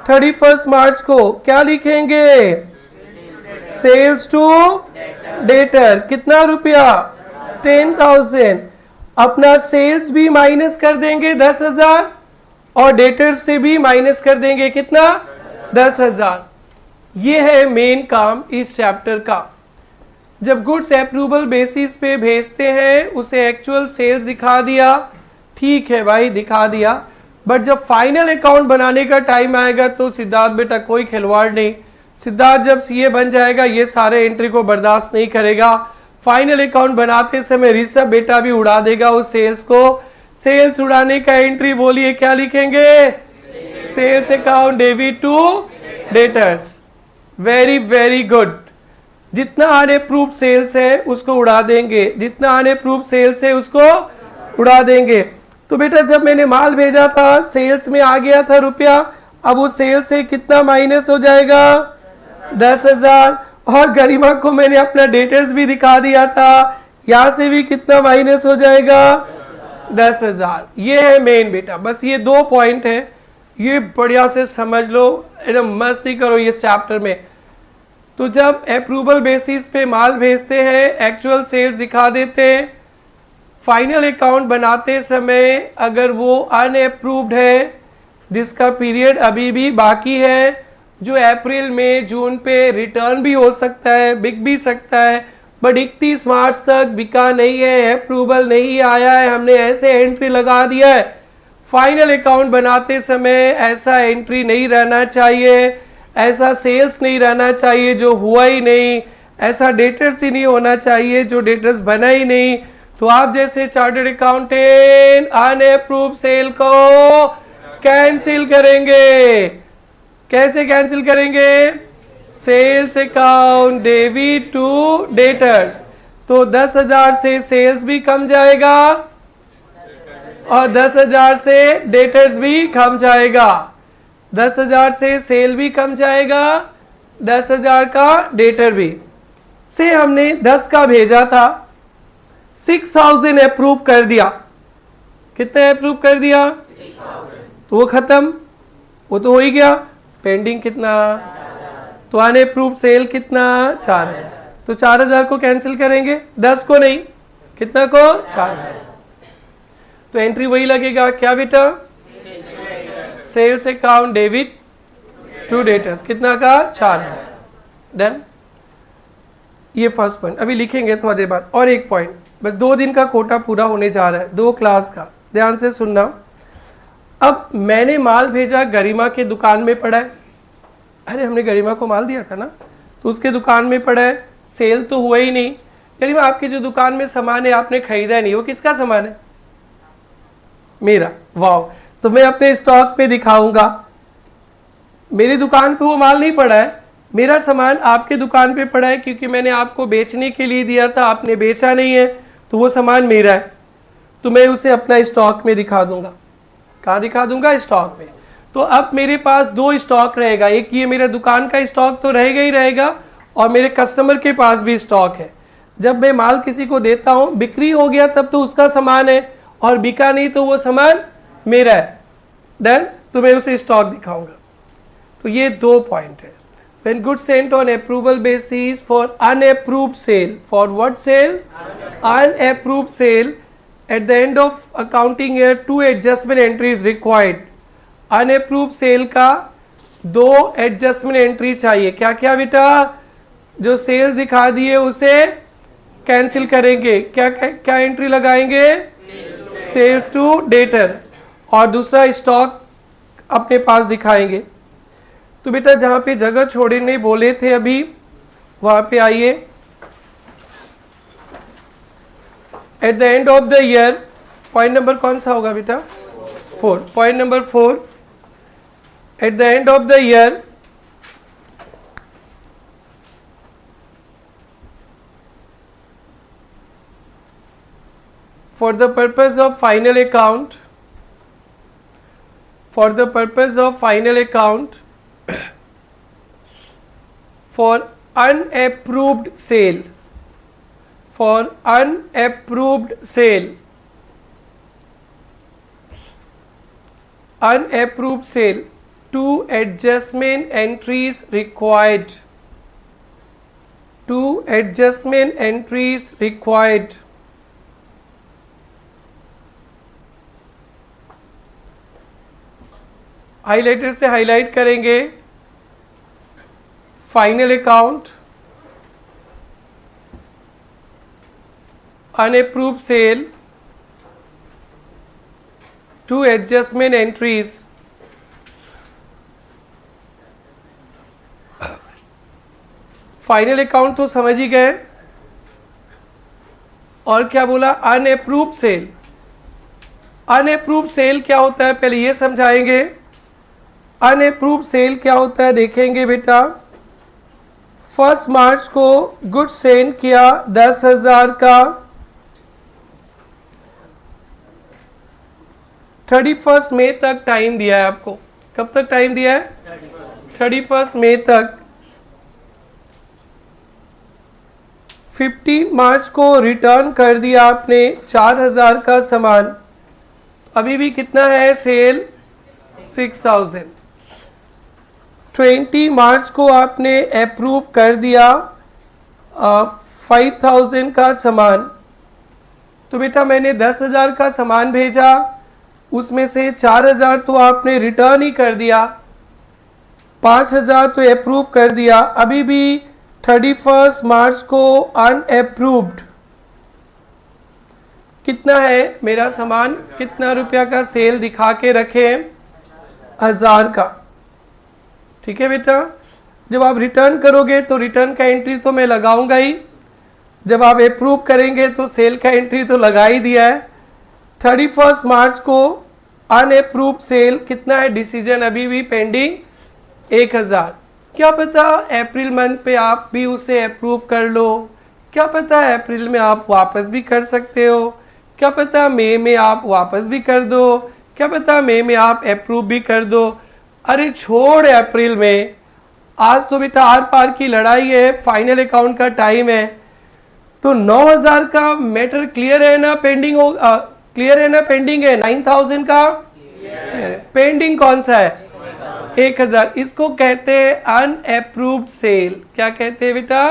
Speaker 1: 31 मार्च को। क्या लिखेंगे? Sales to debtor. कितना रुपया? 10,000। अपना सेल्स भी माइनस कर देंगे 10,000 और डेटर से भी माइनस कर देंगे कितना? 10,000। ये है मेन काम इस चैप्टर का। जब गुड्स अप्रूवल बेसिस पे भेजते हैं, उसे एक्चुअल सेल्स दिखा दिया, ठीक है भाई दिखा दिया, बट जब फाइनल अकाउंट बनाने का टाइम आएगा तो सिद्धार्थ बेटा कोई खिलवाड़ नहीं। सिद्धार्थ जब सीए बन जाएगा ये सारे एंट्री को बर्दाश्त नहीं करेगा। फाइनल अकाउंट बनाते समय ऋषभ बेटा भी उड़ा देगा उस सेल्स को। सेल्स उड़ाने का एंट्री बोलिए क्या लिखेंगे? Sales account debit to debtors. Very very good. जितना अनअप्रूव्ड सेल्स है उसको उड़ा देंगे, जितना अनअप्रूव्ड सेल्स है उसको उड़ा देंगे। तो बेटा जब मैंने माल भेजा था सेल्स में आ गया था रुपया, अब उस सेल्स से कितना माइनस हो जाएगा? 10,000। और गरिमा को मैंने अपना डेटर्स भी दिखा दिया था, यहां से भी कितना माइनस हो जाएगा? 10,000। ये है मेन बेटा, बस ये 2 पॉइंट है, ये बढ़िया से समझ लो, एकदम मस्ती करो इस चैप्टर में। तो जब अप्रूवल बेसिस पे माल भेजते हैं, एक्चुअल सेल्स दिखा देते हैं, फाइनल अकाउंट बनाते समय अगर वो अनअप्रूव्ड है जिसका पीरियड अभी भी बाकी है, जो अप्रैल में जून पे रिटर्न भी हो सकता है, बिक भी सकता है, बट 31 मार्च तक बिका नहीं है, अप्रूवल नहीं आया है, हमने ऐसे एंट्री लगा दिया है, फाइनल अकाउंट बनाते समय ऐसा एंट्री नहीं रहना चाहिए, ऐसा सेल्स नहीं रहना चाहिए जो हुआ ही नहीं, ऐसा डेटर्स ही नहीं होना चाहिए जो डेटर्स बना ही नहीं। तो आप जैसे चार्टर्ड अकाउंटेंट अनअप्रूव्ड सेल को कैंसिल करेंगे। कैसे कैंसिल करेंगे? Sales account debit to debtors. तो 10,000 से सेल्स भी कम जाएगा और 10,000 से डेटर्स भी कम जाएगा। 10,000 से सेल भी कम जाएगा, 10,000 का डेटर भी। से हमने 10 का भेजा था, 6,000 अप्रूव कर दिया। कितने अप्रूव कर दिया? 6,000। तो वो खत्म, वो तो हो ही गया। पेंडिंग कितना? तो अनअप्रूव्ड सेल कितना? 4,000। तो 4,000 को कैंसिल करेंगे, 10 को नहीं। कितना को? 4,000। तो एंट्री वही लगेगा क्या बेटा? Sales account debit to debtors. कितना का? 4,000। डन। ये फर्स्ट पॉइंट अभी लिखेंगे थोड़ी देर बाद। और एक पॉइंट, बस 2 दिन का कोटा पूरा होने जा रहा है, 2 क्लास का, ध्यान से सुनना। अब मैंने माल भेजा, गरिमा के दुकान में पड़ा है। अरे हमने गरिमा को माल दिया था ना, तो उसके दुकान में पड़ा है, सेल तो हुआ ही नहीं। गरिमा आपके जो दुकान में सामान है आपने खरीदा नहीं, वो किसका सामान है? मेरा। वाह। तो मैं अपने स्टॉक पे दिखाऊंगा, मेरी दुकान पे वो माल नहीं पड़ा है, मेरा सामान आपके दुकान पे पड़ा है, क्योंकि मैंने आपको बेचने के लिए दिया था, आपने बेचा नहीं है, तो वो सामान मेरा है। तो मैं उसे अपना स्टॉक में दिखा दूंगा। कहाँ दिखा दूंगा? स्टॉक में। तो अब मेरे पास 2 स्टॉक रहेगा, एक ये मेरा दुकान का स्टॉक तो रहेगा ही रहेगा, और मेरे कस्टमर के पास भी स्टॉक है। जब मैं माल किसी को देता हूँ, बिक्री हो गया तब तो उसका सामान है, और बिका नहीं तो वो सामान मेरा है। डन। तो मैं उसे स्टॉक दिखाऊंगा। तो ये 2 पॉइंट है। When goods sent on approval basis for unapproved sale, for what sale? Unapproved sale. At the end of accounting year 2 adjustment entries required. Unapproved sale का 2 adjustment entry चाहिए। क्या क्या बेटा? जो सेल्स दिखा दिए उसे कैंसिल करेंगे। क्या क्या एंट्री लगाएंगे? सेल्स टू डेटर, और दूसरा स्टॉक अपने पास दिखाएंगे। तो बेटा जहाँ पे जगह छोड़ने बोले थे अभी वहाँ पे आइए। Eight the end of the year, point number कौन सा होगा बेटा? 4। Point number 4, eight the end of the year for the purpose of final account, for the purpose of final account, for unapproved sale, for unapproved sale, unapproved sale, 2 adjustment entries required, 2 adjustment entries required, highlighter से highlight करेंगे। Final account, unapproved sale, 2 adjustment entries. Final account तो समझ ही गए, और क्या बोला? Unapproved sale. Unapproved cell क्या होता है पहले ये समझाएंगे। अनअप्रूव्ड सेल क्या होता है देखेंगे बेटा। 1 मार्च को गुड्स सेंड किया 10,000 का, 31 मई तक टाइम दिया है आपको। कब तक टाइम दिया है? 31 मई तक। 15 मार्च को रिटर्न कर दिया आपने 4,000 का सामान। अभी भी कितना है सेल? 6,000। 20 मार्च को आपने अप्रूव कर दिया 5,000 का सामान। तो बेटा मैंने 10,000 का सामान भेजा, उसमें से 4,000 तो आपने रिटर्न ही कर दिया, 5,000 तो अप्रूव कर दिया। अभी भी 31 मार्च को अनअप्रूव्ड कितना है मेरा सामान, कितना रुपया का सेल दिखा के रखे? 1,000 का। ठीक है बेटा। जब आप रिटर्न करोगे तो रिटर्न का एंट्री तो मैं लगाऊंगा ही, जब आप अप्रूव करेंगे तो सेल का एंट्री तो लगा ही दिया है। 31 मार्च को अनअप्रूव्ड सेल कितना है? डिसीजन अभी भी पेंडिंग 1,000। क्या पता अप्रैल मंथ पे आप भी उसे अप्रूव कर लो, क्या पता अप्रैल में आप वापस भी कर सकते हो, क्या पता मई में आप वापस भी कर दो, क्या पता मई में आप अप्रूव भी कर दो। अरे छोड़ अप्रैल में, आज तो बेटा आर पार की लड़ाई है, फाइनल अकाउंट का टाइम है। तो 9,000 का मैटर क्लियर है ना, पेंडिंग हो क्लियर है ना, पेंडिंग है। 9,000 का पेंडिंग कौन सा है? 1,000। इसको कहते हैं अनअप्रूव्ड सेल। क्या कहते हैं बेटा?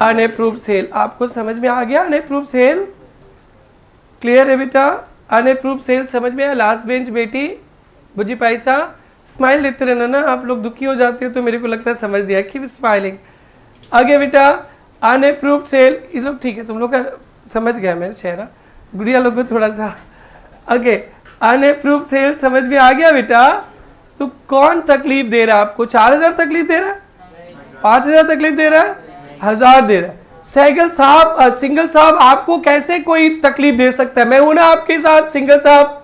Speaker 1: Unapproved sale. आपको समझ में आ गया अनअप्रूव्ड सेल? क्लियर है बेटा? अनअप्रूव्ड सेल समझ में आया? लास्ट बेंच बेटी बुझी पैसा स्माइल देते रहना ना, आप लोग दुखी हो जाते हो तो मेरे को लगता है समझ लिया कि स्माइलिंग। आगे बेटा अनअप्रूव्ड सेल, ये लोग ठीक है, तुम लोग का समझ गया मेरा चेहरा, गुड़िया लोग को थोड़ा सा। आगे अनअप्रूव्ड सेल समझ में आ गया बेटा? तो कौन तकलीफ दे रहा है आपको? 4,000 तकलीफ दे रहा है? 5,000 तकलीफ दे रहा है? 1,000 दे रहा है? सिंगल साहब आपको कैसे कोई तकलीफ दे सकता है? मैं हूं ना आपके साथ। सिंगल साहब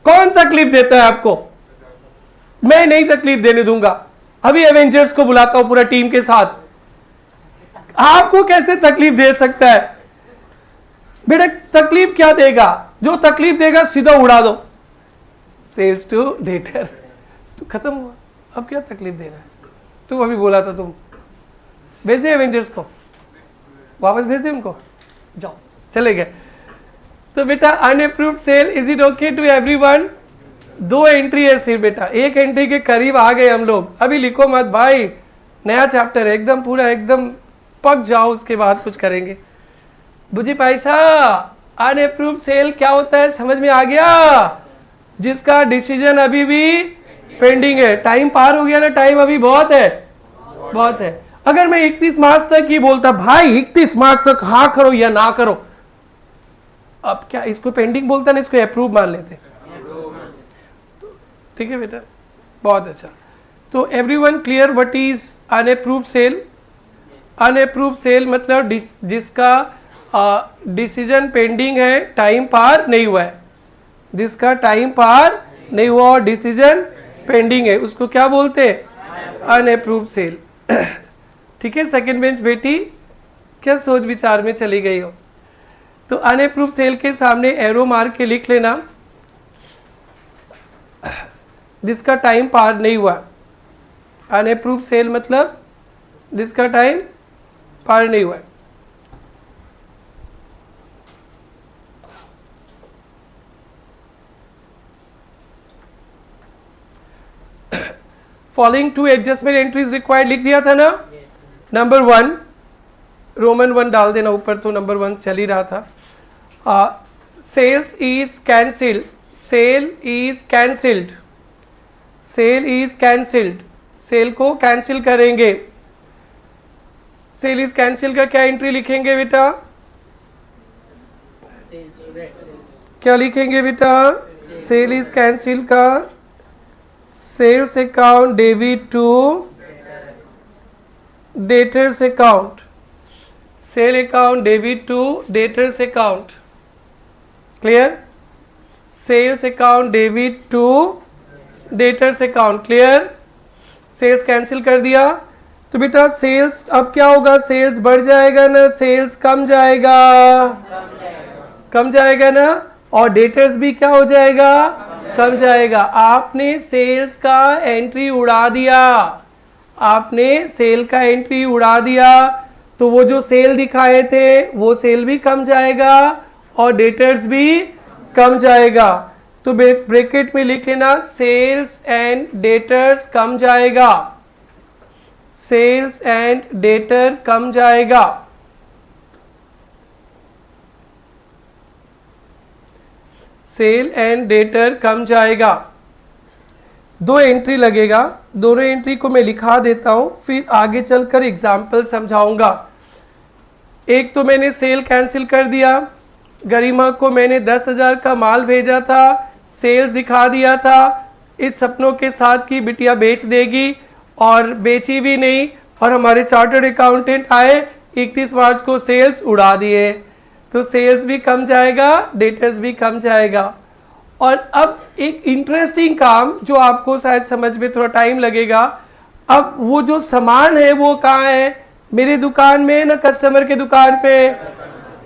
Speaker 1: कौन तकलीफ देता है आपको? मैं नहीं तकलीफ देने दूंगा। अभी एवेंजर्स को बुलाता हूं पूरा टीम के साथ। आपको कैसे तकलीफ दे सकता है बेटा? तकलीफ क्या देगा? जो तकलीफ देगा सीधा उड़ा दो। सेल्स टू डेटर तो खत्म हुआ, अब क्या तकलीफ दे रहा है? तुम अभी बोला था, तुम भेज दे एवेंजर्स को, वापस भेज दे उनको, जाओ चले गए। तो बेटा unapproved sale, is it okay to everyone? 2 entry है सिर्फ बेटा, 1 एंट्री के करीब आ गए हम लोग। अभी लिखो मत भाई, नया चैप्टर है, एकदम पूरा एकदम पक जाओ, उसके बाद कुछ करेंगे। बुझी पैसा? अनअप्रूव्ड सेल क्या होता है समझ में आ गया? जिसका डिसीजन अभी भी पेंडिंग है। टाइम पार हो गया ना, टाइम अभी बहुत है, बहुत है। अगर मैं 31 मार्च तक ही बोलता भाई 31 मार्च तक हाँ करो या ना करो, अब क्या इसको पेंडिंग बोलता ना, इसको अप्रूव मान लेते। ठीक है बेटा, बहुत अच्छा। तो everyone clear what is unapproved sale? Unapproved sale मतलब जिसका डिसीजन पेंडिंग है, टाइम पार नहीं हुआ है, जिसका टाइम पार नहीं हुआ और डिसीजन पेंडिंग है, उसको क्या बोलते हैं? Unapproved sale. ठीक है, सेकंड बेंच बेटी क्या सोच विचार में चली गई हो? तो अनअप्रूव्ड सेल के सामने एरो मार के लिख लेना जिसका टाइम पार नहीं हुआ। अनअप्रूव्ड सेल मतलब जिसका टाइम पार नहीं हुआ। Following to adjustment entries required लिख दिया था ना। नंबर 1 रोमन 1 डाल देना ऊपर, तो नंबर 1 चल ही रहा था। Sales is cancelled, sale is cancelled, sale is cancelled, sale को कैंसिल करेंगे। सेल इज कैंसिल का क्या एंट्री लिखेंगे बेटा? क्या लिखेंगे बेटा? सेल इज कैंसिल का sales account debit to debtors account, sale account debit to debtors account. Clear? Sales account debit to debtors account. Clear? Sales cancel कर दिया तो बेटा सेल्स अब क्या होगा? सेल्स बढ़ जाएगा ना, सेल्स कम जाएगा, कम जाएगा ना, और डेटर्स भी क्या हो जाएगा? कम जाएगा। आपने सेल्स का एंट्री उड़ा दिया, आपने सेल का एंट्री उड़ा दिया, तो वो जो सेल दिखाए थे वो सेल भी कम जाएगा और डेटर्स भी कम जाएगा। तो ब्रैकेट में लिखे ना सेल्स एंड डेटर्स कम जाएगा, सेल्स एंड डेटर कम जाएगा। सेल एंड डेटर कम जाएगा। 2 एंट्री लगेगा, दोनों एंट्री को मैं लिखा देता हूं, फिर आगे चलकर एग्जाम्पल समझाऊंगा। एक तो मैंने सेल कैंसिल कर दिया, गरिमा को मैंने 10,000 का माल भेजा था, सेल्स दिखा दिया था इस सपनों के साथ कि बिटिया बेच देगी, और बेची भी नहीं, और हमारे चार्टर्ड अकाउंटेंट आए 31 मार्च को सेल्स उड़ा दिए, तो सेल्स भी कम जाएगा, डेटर्स भी कम जाएगा। और अब एक इंटरेस्टिंग काम जो आपको शायद समझ में थोड़ा टाइम लगेगा, अब वो जो सामान है वो कहाँ है? मेरी दुकान में ना कस्टमर के दुकान पे?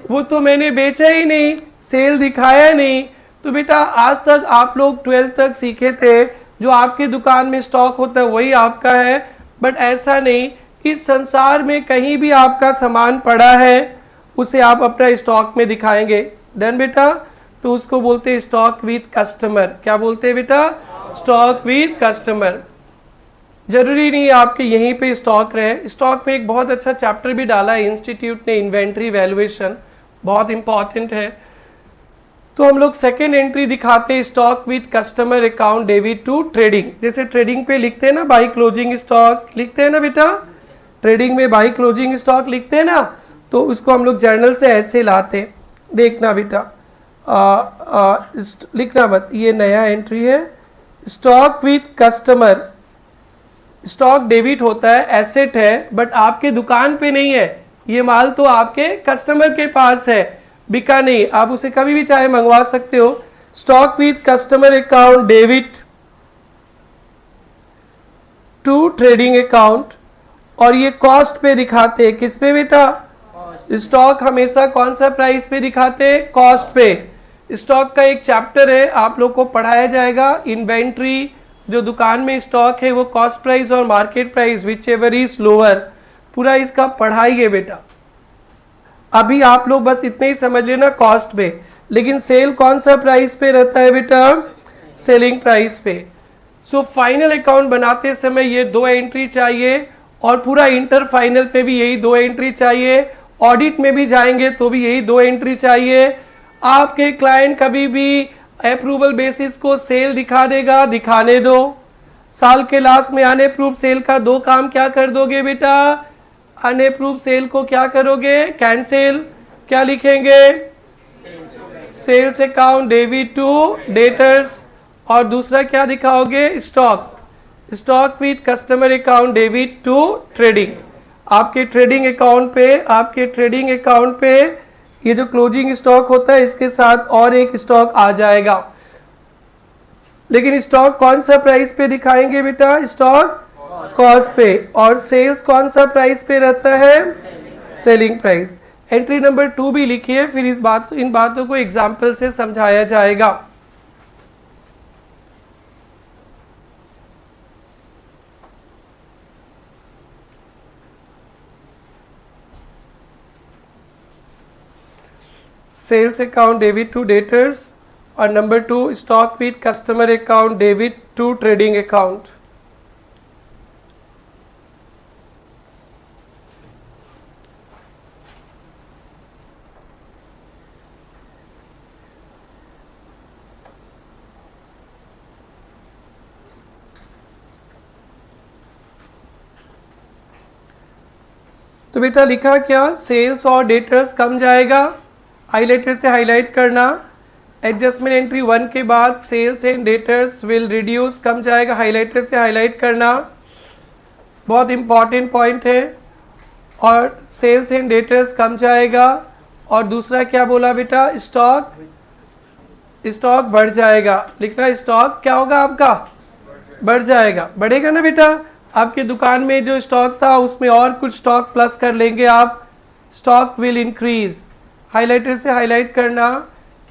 Speaker 1: वो तो मैंने बेचा ही नहीं, सेल दिखाया नहीं। तो बेटा आज तक आप लोग 12th तक सीखे थे जो आपके दुकान में स्टॉक होता है वही आपका है, बट ऐसा नहीं। इस संसार में कहीं भी आपका सामान पड़ा है उसे आप अपना स्टॉक में दिखाएंगे। डन बेटा? तो उसको बोलते हैं स्टॉक विद कस्टमर। क्या बोलते हैं बेटा? Stock with customer. जरूरी नहीं आपके यहीं पे स्टॉक रहे, स्टॉक में एक बहुत अच्छा चैप्टर भी डाला है इंस्टीट्यूट ने, इन्वेंट्री वैल्यूएशन, बहुत इंपॉर्टेंट है। तो हम लोग सेकेंड एंट्री दिखाते हैं stock with customer account debit to trading. जैसे ट्रेडिंग पे लिखते हैं ना बाई क्लोजिंग स्टॉक, लिखते हैं ना बेटा, ट्रेडिंग में बाई क्लोजिंग स्टॉक लिखते हैं ना, तो उसको हम लोग जर्नल से ऐसे लाते। देखना बेटा, लिखना मत, ये नया एंट्री है। Stock with customer, stock debit होता है, एसेट है, बट आपके दुकान पे नहीं है, ये माल तो आपके कस्टमर के पास है, बिका नहीं, आप उसे कभी भी चाहे मंगवा सकते हो। Stock with customer account debit to trading account, और ये कॉस्ट पे दिखाते हैं। किस पे बेटा? स्टॉक हमेशा कौन सा प्राइस पे दिखाते हैं? कॉस्ट पे। स्टॉक का एक चैप्टर है, आप लोग को पढ़ाया जाएगा, इन्वेंट्री जो दुकान में स्टॉक है वो कॉस्ट प्राइस और market price which ever is lower, पूरा इसका पढ़ाइए बेटा। अभी आप लोग बस इतने ही समझ लेना कॉस्ट पे, लेकिन सेल कौन सा प्राइस पे रहता है बेटा? सेलिंग प्राइस पे। सो फाइनल अकाउंट बनाते समय ये 2 एंट्री चाहिए, और पूरा इंटर फाइनल पे भी यही 2 एंट्री चाहिए, ऑडिट में भी जाएंगे तो भी यही 2 एंट्री चाहिए। आपके क्लाइंट कभी भी अप्रूवल बेसिस को सेल दिखा देगा, दिखाने दो। साल के लास्ट में अनअप्रूव सेल का 2 काम क्या कर दोगे बेटा? अनअप्रूव सेल को क्या करोगे? कैंसिल। क्या लिखेंगे? Sales account debit to debtors, और दूसरा क्या दिखाओगे, stock, stock with customer account debit to trading. आपके ट्रेडिंग अकाउंट पे ये जो क्लोजिंग स्टॉक होता है इसके साथ और एक स्टॉक आ जाएगा, लेकिन स्टॉक कौन सा प्राइस पे दिखाएंगे बेटा, स्टॉक कॉस्ट पे, और सेल्स कौन सा प्राइस पे रहता है, सेलिंग प्राइस। एंट्री नंबर 2 भी लिखिए, फिर इन बातों को एग्जाम्पल से समझाया जाएगा। Sales account debit to debtors, और number 2 stock with customer account debit to trading account. तो बेटा लिखा क्या, सेल्स और डेटर्स कम जाएगा, हाईलाइटर से हाईलाइट करना। एडजस्टमेंट एंट्री 1 के बाद sales and debtors will reduce, कम जाएगा, हाईलाइटर से हाईलाइट करना, बहुत इंपॉर्टेंट पॉइंट है। और सेल्स एंड डेटर्स कम जाएगा, और दूसरा क्या बोला बेटा, स्टॉक बढ़ जाएगा, लिखना स्टॉक क्या होगा आपका, बढ़ जाएगा, बढ़ेगा ना बेटा। आपके दुकान में जो स्टॉक था उसमें और कुछ स्टॉक प्लस कर लेंगे आप, स्टॉक विल इंक्रीज, हाईलाइटर से हाईलाइट करना।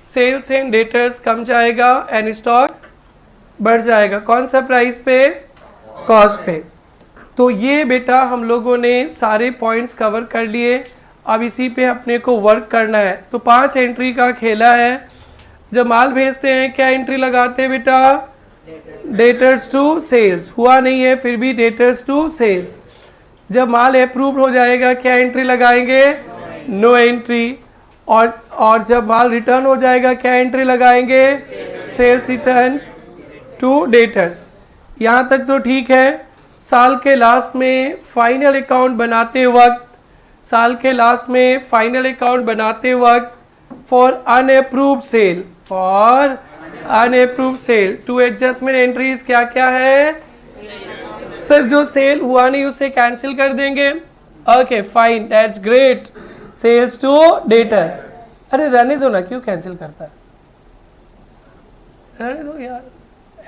Speaker 1: सेल्स एंड डेटर्स कम जाएगा एंड स्टॉक बढ़ जाएगा, कौन सा प्राइस पे, कॉस्ट पे। तो ये बेटा हम लोगों ने सारे पॉइंट्स कवर कर लिए, अब इसी पे अपने को वर्क करना है। तो 5 एंट्री का खेला है। जब माल भेजते हैं क्या एंट्री लगाते हैं बेटा, डेटर्स टू सेल्स, हुआ नहीं है फिर भी डेटर्स टू सेल्स। जब माल अप्रूव हो जाएगा क्या एंट्री लगाएंगे, नो एंट्री। और जब माल रिटर्न हो जाएगा क्या एंट्री लगाएंगे, सेल्स रिटर्न टू डेटर्स। यहाँ तक तो ठीक है। साल के लास्ट में फाइनल अकाउंट बनाते वक्त for unapproved sale, to adjustment entries क्या क्या है सर, जो सेल हुआ नहीं उसे कैंसिल कर देंगे। Okay fine, that's great. Sales to debtor, अरे रहने दो ना, क्यों कैंसिल करता है, रहने दो यार,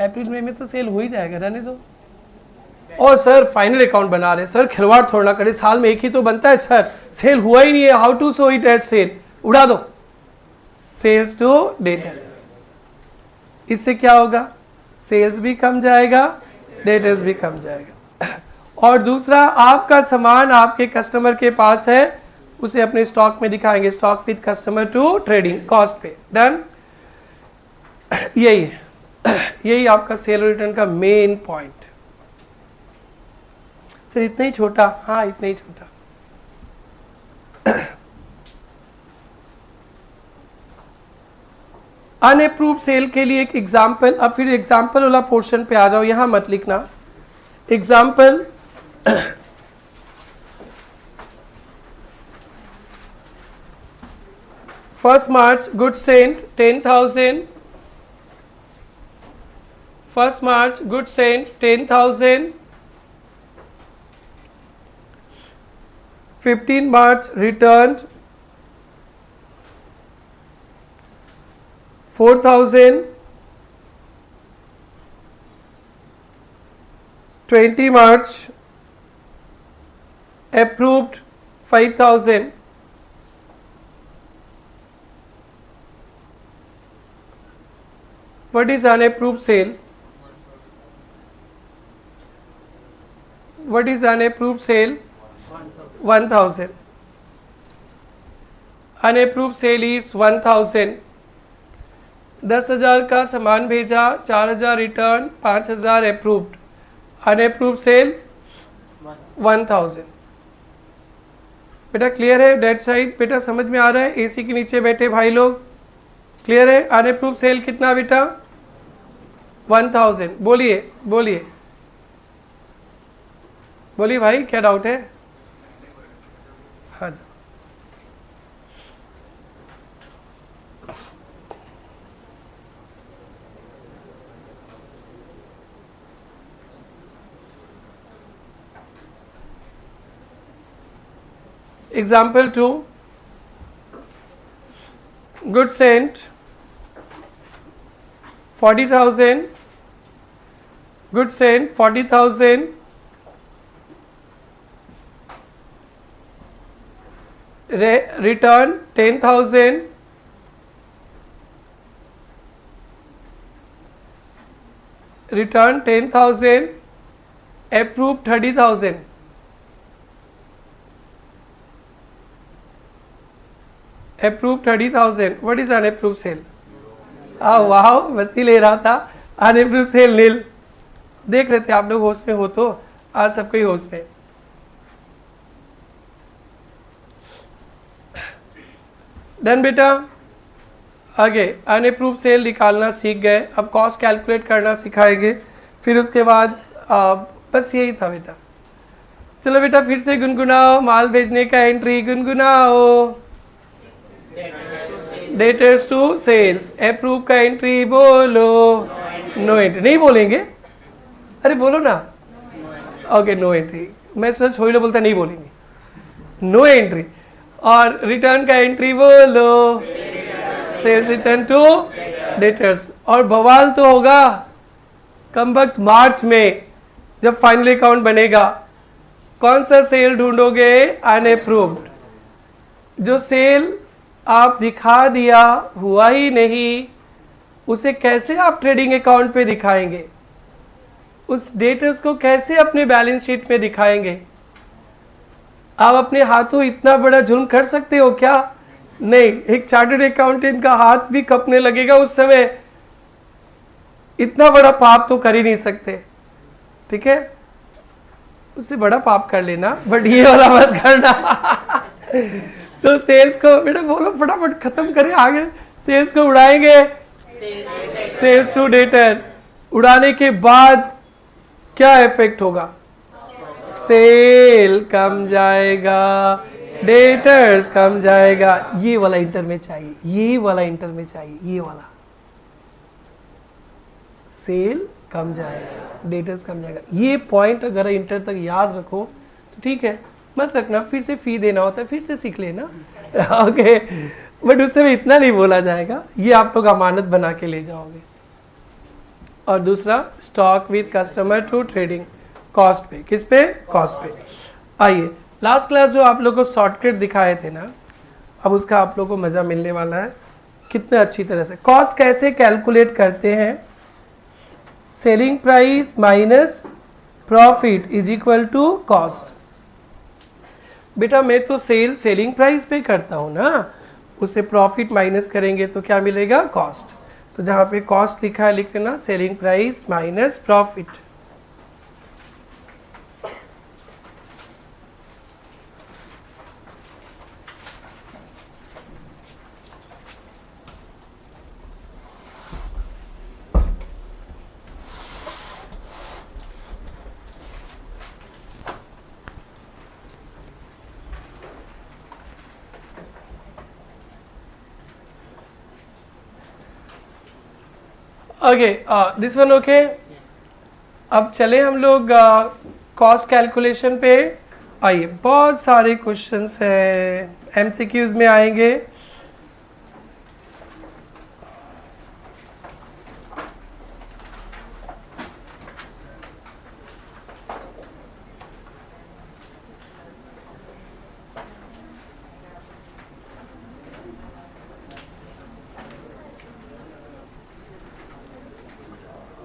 Speaker 1: अप्रैल मई में तो सेल हो ही जाएगा, रहने दो। और सर फाइनल अकाउंट बना रहे, सर खिलवाड़ थोड़ा ना करे, साल में एक ही तो बनता है सर, सेल हुआ ही नहीं है, how to show it at sale, उड़ा दो, सेल्स टू डेटर। इससे क्या होगा, सेल्स भी कम जाएगा, डेटर्स भी कम जाएगा। और दूसरा, आपका सामान आपके कस्टमर के पास है, उसे अपने स्टॉक में दिखाएंगे, stock with customer to trading, cost पे, डन। यही है, यही आपका सेल रिटर्न का मेन पॉइंट। सर इतना ही छोटा, हाँ इतना ही छोटा। अनअप्रूव्ड सेल के लिए एक एग्जाम्पल, अब फिर एग्जाम्पल वाला पोर्शन पे आ जाओ, यहां मत लिखना। Example, first March good sent 10,000, first March good sent 10,000, 15 March returned 4,000, 20 March approved 5,000, what is unapproved sale? What is unapproved sale? 1,000. Unapproved sale is 1,000. 10,000 का सामान भेजा, 4,000 रिटर्न, 5,000 अप्रूव्ड, अनअप्रूव्ड सेल 1,000। बेटा क्लियर है, डेट साइड बेटा समझ में आ रहा है, एसी के नीचे बैठे भाई लोग क्लियर है। अनअप्रूव्ड सेल कितना बेटा, 1,000। बोलिए बोलिए बोलिए भाई, क्या डाउट है? हाँ जी, Example 2, goods sent 40,000, goods sent 40,000, return 10,000, return 10,000, approve 30,000. Approve 30,000. What is unapproved sale? वाह, मस्ती ले रहा था. Unapproved sale nil. देख रहे थे आप लोग होश में हो तो आज सबको ही होश में. डन बेटा. आगे अनअप्रूव सेल निकालना सीख गए. अब कॉस्ट कैलकुलेट करना सिखाएंगे. फिर उसके बाद बस यही था बेटा. चलो बेटा फिर से गुनगुनाओ. माल भेजने का एंट्री गुनगुनाओ. Debtors to sales. अप्रूव का एंट्री बोलो. No entry. नहीं बोलेंगे? अरे बोलो ना. Okay no entry. मैं सच हो बोलता नहीं बोलेंगे. No entry. और रिटर्न का एंट्री बोलो. Sales return to debtors. और बवाल तो होगा कम वक्त मार्च में जब फाइनल अकाउंट बनेगा. कौन सा सेल ढूंढोगे? अनअप्रूव्ड. जो सेल आप दिखा दिया हुआ ही नहीं, उसे कैसे आप ट्रेडिंग अकाउंट पे दिखाएंगे? उस डेटर्स को कैसे अपने बैलेंस शीट में दिखाएंगे? आप अपने हाथों इतना बड़ा जुर्म कर सकते हो क्या? नहीं. एक चार्टर्ड अकाउंटेंट का हाथ भी कपने लगेगा उस समय. इतना बड़ा पाप तो कर ही नहीं सकते. ठीक है, उससे बड़ा पाप कर लेना, बट ये वाला मत करना. तो सेल्स को बेटा बोलो फटाफट खत्म करें आगे. सेल्स को उड़ाएंगे. Sales to debtor. उड़ाने के बाद क्या इफेक्ट होगा? सेल कम जाएगा, डेटर्स कम जाएगा. ये वाला इंटर में चाहिए. ये वाला इंटर में चाहिए. ये वाला सेल कम जाएगा, डेटर्स कम जाएगा. ये पॉइंट अगर इंटर तक याद रखो तो ठीक है. मत रखना, फिर से फी देना होता है, फिर से सीख लेना. ओके, बट उससे भी इतना नहीं बोला जाएगा. ये आप लोग अमानत बना के ले जाओगे. और दूसरा stock with customer to trading. Cost पे. किस पे? कॉस्ट पे. आइए लास्ट क्लास जो आप लोगों को शॉर्टकट दिखाए थे ना, अब उसका आप लोगों को मज़ा मिलने वाला है. कितने अच्छी तरह से कॉस्ट कैसे कैलकुलेट करते हैं? Selling price minus profit is equal to cost. बेटा मैं तो सेलिंग प्राइस पे करता हूँ ना, उसे प्रॉफिट माइनस करेंगे तो क्या मिलेगा? कॉस्ट. तो जहाँ पे कॉस्ट लिखा है लिख लेना selling price minus profit. Okay, this one okay. अब चले हम लोग कॉस्ट कैलकुलेशन पे. आइए बहुत सारे क्वेश्चंस हैं, एमसीक्यूज में आएंगे.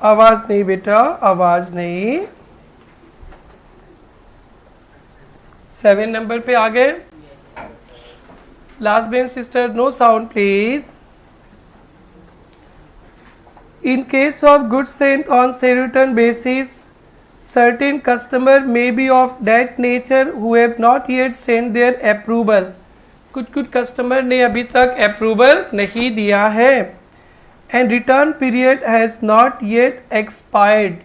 Speaker 1: आवाज नहीं बेटा, आवाज नहीं. 7 नंबर पे आ गए. Last bench sister, no sound please. In case of goods sent on sale return basis, certain customer may be of that nature who have not yet sent their approval. कुछ कस्टमर ने अभी तक approval नहीं दिया है. And return period has not yet expired.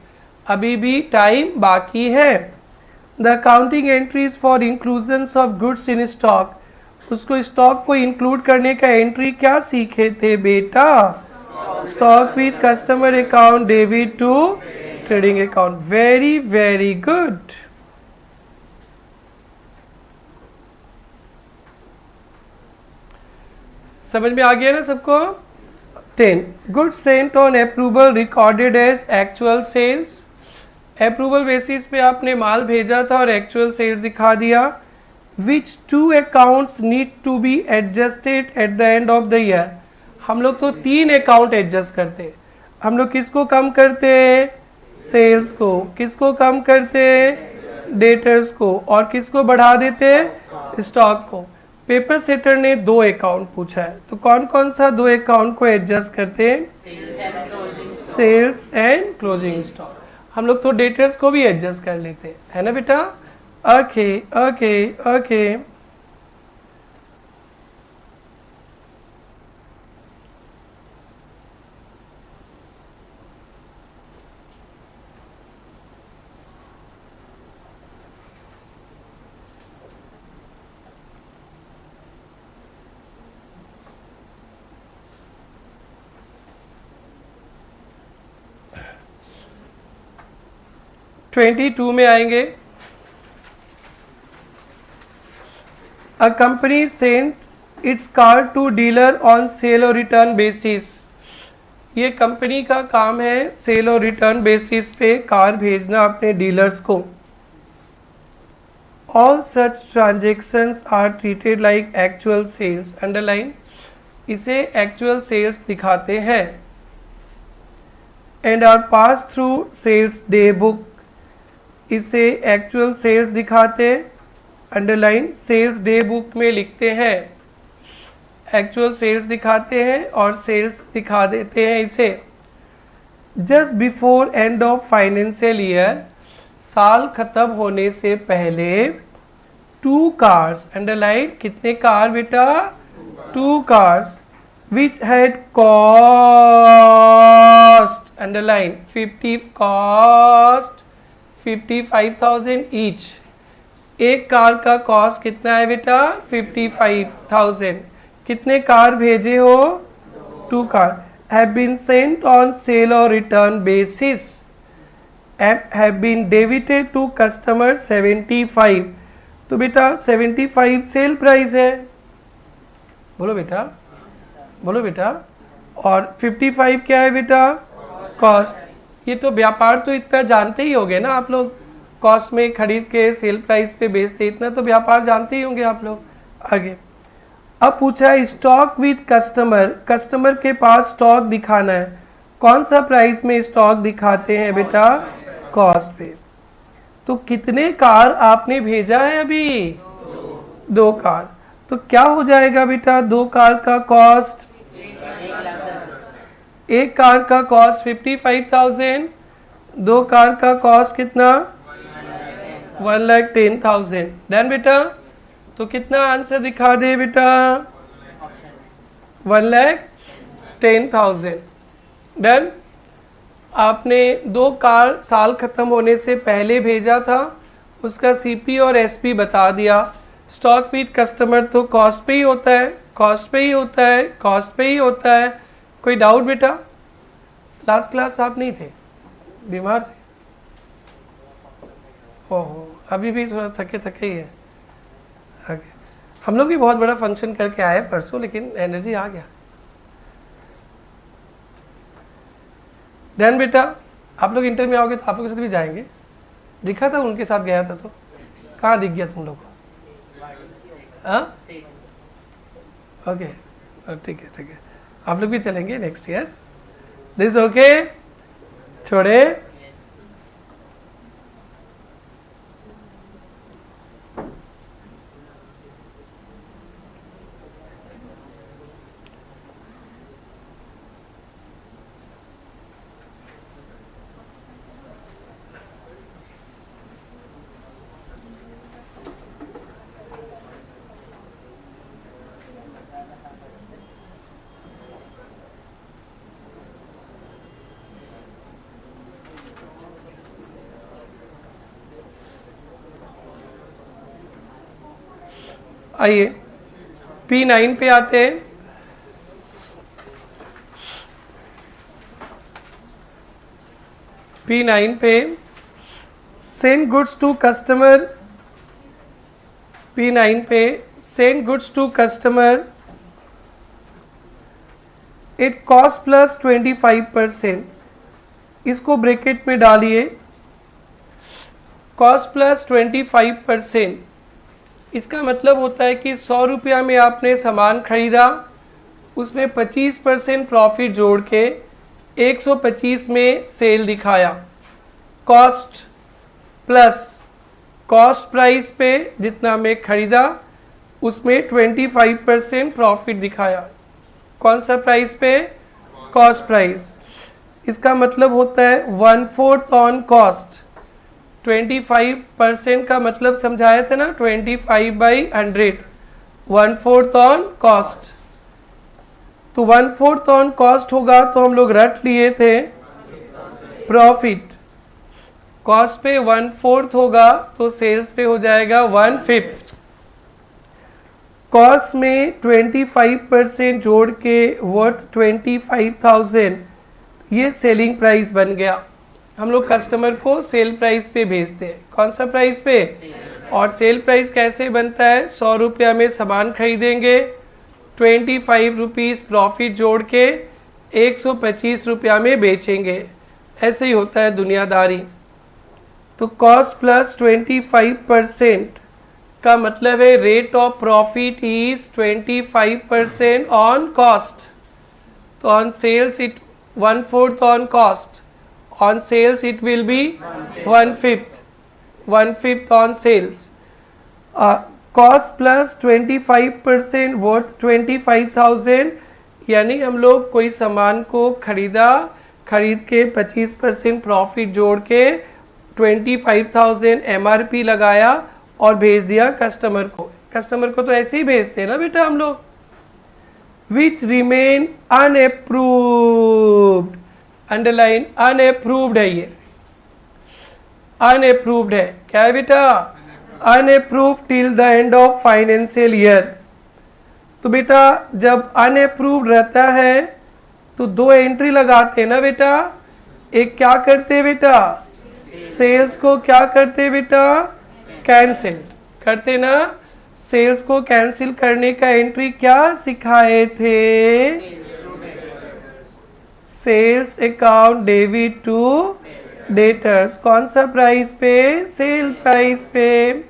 Speaker 1: अभी भी time बाकी है. The accounting entries for inclusions of goods in stock. उसको स्टॉक को इंक्लूड करने का एंट्री क्या सीखे थे बेटा? Stock with customer account debit to trading account. Very very good. समझ में आ गया ना सबको? 10 goods sent on approval recorded as actual sales. Approval basis पे आपने माल भेजा था और एक्चुअल सेल्स दिखा दिया। Which two accounts need to be adjusted at the end of the year. हम लोग तो 3 अकाउंट एडजस्ट करते हैं। हम लोग किसको कम करते हैं? सेल्स को। किसको कम करते हैं? डेटर्स को। और किसको बढ़ा देते हैं? स्टॉक को। पेपर सेटर ने 2 अकाउंट पूछा है, तो कौन कौन सा 2 अकाउंट को एडजस्ट करते हैं? Sales and closing stock. हम लोग तो डेटर्स को भी एडजस्ट कर लेते हैं, है ना बेटा? Okay okay okay. ट्वेंटी 22 में आएंगे। A company sends its car to dealer on sale और रिटर्न बेसिस। ये कंपनी का काम है सेल और रिटर्न बेसिस पे कार भेजना अपने डीलर्स को। All such transactions are treated like actual sales। Underline, इसे एक्चुअल सेल्स दिखाते हैं। And are passed through sales day book। इसे एक्चुअल सेल्स दिखाते, अंडरलाइन, सेल्स डे बुक में लिखते हैं। एक्चुअल सेल्स दिखाते हैं और सेल्स दिखा देते हैं इसे। Just before and of financial year, साल खत्म होने से पहले 2 कार्स, अंडरलाइन, कितने कार बेटा? 2 cars which had cost, underline, 55,000 each. एक कार का कॉस्ट कितना है बेटा? 55,000। कितने कार भेजे हो? 2 car. Have been sent on sale और return basis. Have been debited to customer 75। तो बेटा 75 सेल प्राइस है, बोलो बेटा, बोलो बेटा। और 55 क्या है बेटा? कॉस्ट। ये तो व्यापार तो इतना जानते ही होंगे ना आप लोग, कॉस्ट में खरीद के सेल प्राइस पे बेचते, इतना तो व्यापार जानते ही होंगे आप लोग। आगे अब पूछा है स्टॉक विद कस्टमर। कस्टमर के पास स्टॉक दिखाना है। कौन सा प्राइस में स्टॉक दिखाते हैं बेटा? कॉस्ट पे। तो कितने कार आपने भेजा है अभी? 2 कार। तो क्या हो जाएगा बेटा 2 कार का कॉस्ट? एक कार का कॉस्ट 55,000, 2 कार का कॉस्ट कितना? 1,10,000। डन बेटा? तो कितना आंसर दिखा दे बेटा? 1,10,000। डन? आपने 2 कार साल खत्म होने से पहले भेजा था, उसका सीपी और एसपी बता दिया। स्टॉक विद कस्टमर तो कॉस्ट पे ही होता है, कॉस्ट पे ही होता है, कॉस्ट पे ही होता है। कोई डाउट बेटा? लास्ट क्लास आप नहीं थे, बीमार थे? ओहो, अभी भी थोड़ा थके थके ही है। आगे हम लोग भी बहुत बड़ा फंक्शन करके आए परसों, लेकिन एनर्जी आ गया। डन बेटा? आप लोग इंटर में आओगे तो आप लोग के साथ भी जाएंगे। दिखा था उनके साथ गया था, तो कहाँ दिख गया तुम लोग को? हाँ ओके, ठीक है ठीक है, आप लोग भी चलेंगे नेक्स्ट ईयर। This okay? छोड़े? आइए P9 पे आते हैं। P9 पे send goods to customer. P9 पे send goods to customer at cost plus 25%, इसको ब्रैकेट में डालिए, कॉस्ट प्लस 25%, इसका मतलब होता है कि 100 रुपया में आपने सामान खरीदा, उसमें 25% प्रॉफिट जोड़ के 125 में सेल दिखाया। कॉस्ट प्लस कॉस्ट प्राइस पे जितना मैं खरीदा उसमें 25% प्रॉफिट दिखाया। कौन सा प्राइस पे? Cost price. इसका मतलब होता है 1/4 ऑन कॉस्ट। 25% का मतलब समझाया था ना, 25/100, 1/4 ऑन कॉस्ट। तो 1/4 ऑन कॉस्ट होगा तो हम लोग रट लिए थे प्रॉफिट। कॉस्ट पे 1/4 होगा तो सेल्स पे हो जाएगा 1/5। कॉस्ट में 25% जोड़ के वर्थ 25,000, ये सेलिंग प्राइस बन गया। हम लोग कस्टमर को सेल प्राइस पे भेजते हैं। कौन सा प्राइस पे? और सेल प्राइस कैसे बनता है? 100 रुपया में सामान खरीदेंगे, 25 रुपीज़ प्रॉफिट जोड़ के 125 रुपया में बेचेंगे। ऐसे ही होता है दुनियादारी। तो कॉस्ट प्लस 25% का मतलब है rate of profit is 25% on cost. तो on sales it 1/4 on cost, on sales it will be 1/5 on sales. Cost plus 25% worth 25,000, यानी हम लोग कोई सामान को खरीद के 25% प्रॉफिट जोड़ के 25,000 MRP लगाया और भेज दिया कस्टमर को। कस्टमर को तो ऐसे ही भेजते हैं ना बेटा हम लोग। Which remain unapproved, underline unapproved है, ये अनअप्रूव्ड है। क्या है बेटा? Unapproved till the end of financial year. तो बेटा जब अनअप्रूव्ड रहता है तो 2 एंट्री लगाते हैं ना बेटा। एक क्या करते हैं बेटा? सेल्स को क्या करते हैं बेटा? कैंसिल करते ना। सेल्स को कैंसिल करने का एंट्री क्या सिखाए थे? Sales account debit to debtors. कौन सा प्राइस पे? सेल प्राइस पे।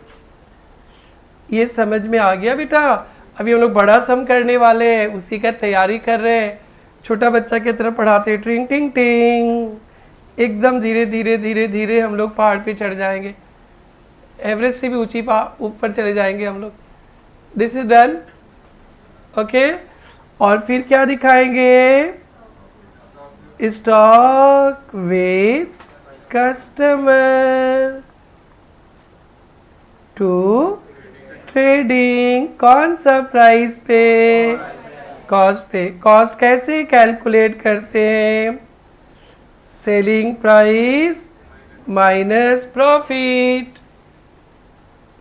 Speaker 1: ये समझ में आ गया बेटा? अभी हम लोग बड़ा सम करने वाले हैं, उसी का तैयारी कर रहे हैं। छोटा बच्चा की तरह पढ़ाते हैं, ट्रिंग टिंग टिंग। एकदम धीरे धीरे धीरे धीरे हम लोग पहाड़ पे चढ़ जाएंगे, एवरेज से भी ऊंची ऊपर चले जाएंगे हम लोग। This is done, okay. और फिर क्या दिखाएंगे? Stock with customer to trading. कौन सा प्राइस पे? कॉस्ट पे। कॉस्ट कैसे कैलकुलेट करते हैं? Selling price minus profit.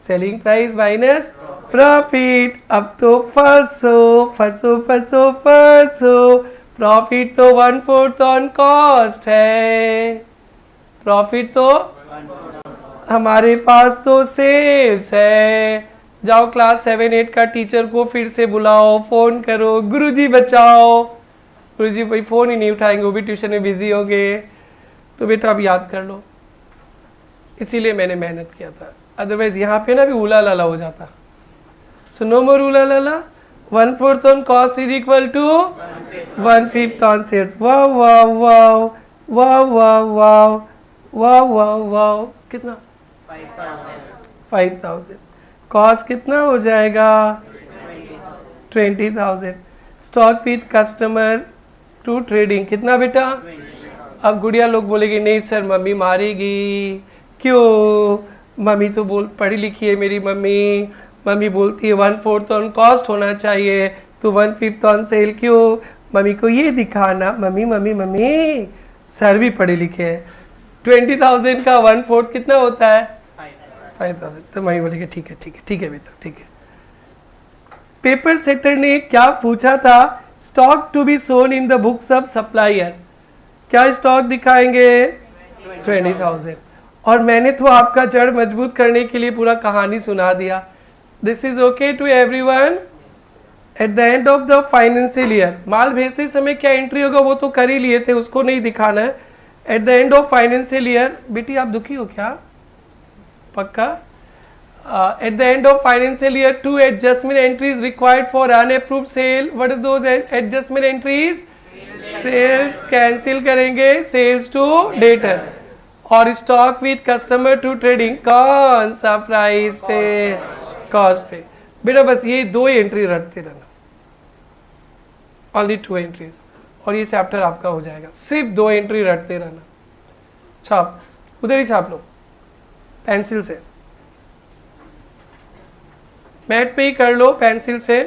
Speaker 1: Selling price minus profit. अब तो फंसो फंसो फंसो फंसो। प्रॉफिट तो 1/4 ऑन कॉस्ट है। प्रॉफिट तो हमारे पास तो सेल्स है। जाओ क्लास 7-8 का टीचर को फिर से बुलाओ, फोन करो, गुरुजी बचाओ। गुरुजी भाई फोन ही नहीं उठाएंगे, वो भी ट्यूशन में बिजी होंगे। तो बेटा अब याद कर लो, इसीलिए मैंने मेहनत किया था। अदरवाइज यहाँ पे ना भी उला लाला हो जाता। सो नो मोर उला लाला। 1/4 on cost is equal to 1/5 on sales. Wow wow wow wow wow wow wow wow wow। कितना? 5,000। कॉस्ट कितना हो जाएगा? 20,000। Stock with customer to trading कितना बेटा? अब गुड़िया लोग बोलेगी नहीं सर मम्मी मारेगी। क्यों? मम्मी तो पढ़ी लिखी है मेरी मम्मी। मम्मी बोलती है 1/4 ऑन कॉस्ट होना चाहिए, तो 1/5 ऑन सेल क्यों? मम्मी को ये दिखाना। मम्मी मम्मी मम्मी सर भी पढ़े लिखे हैं। 20,000 का 1/4 कितना होता है? 5,000। तो मम्मी बोलेगी ठीक है ठीक है ठीक है बेटा ठीक है। पेपर सेटर ने क्या पूछा था? Stock to be shown in the books of supplier. क्या स्टॉक दिखाएंगे? 20,000। और मैंने तो आपका जड़ मजबूत करने के लिए पूरा कहानी सुना दिया। This is okay to everyone? At the end of the financial year, माल भेजते समय क्या एंट्री होगा वो तो कर ही लिए थे, उसको नहीं दिखाना है। At the end of financial year, बेटी आप दुखी हो क्या? पक्का? At the end of financial year 2 adjustment entries required for unapproved sale. What is those adjustment entries? Sales cancel करेंगे, सेल्स टू डेटर, और stock with customer to trading, कौन सा प्राइस पे? कॉस्ट पे। बेटा बस ये 2 एंट्री रटते रहना, ओनली 2 एंट्रीज, और ये चैप्टर आपका हो जाएगा। सिर्फ 2 एंट्री रटते रहना। छाप, उधर ही छाप लो पेंसिल से, मैट पे ही कर लो पेंसिल से।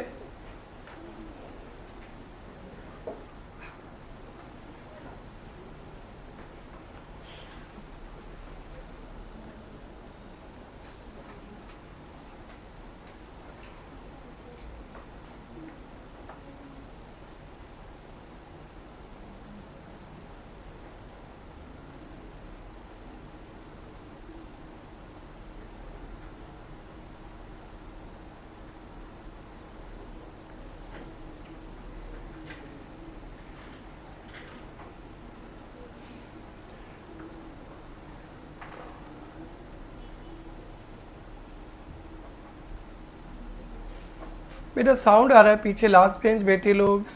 Speaker 1: बेटा साउंड आ रहा है पीछे, लास्ट बेंच बेटे लोग,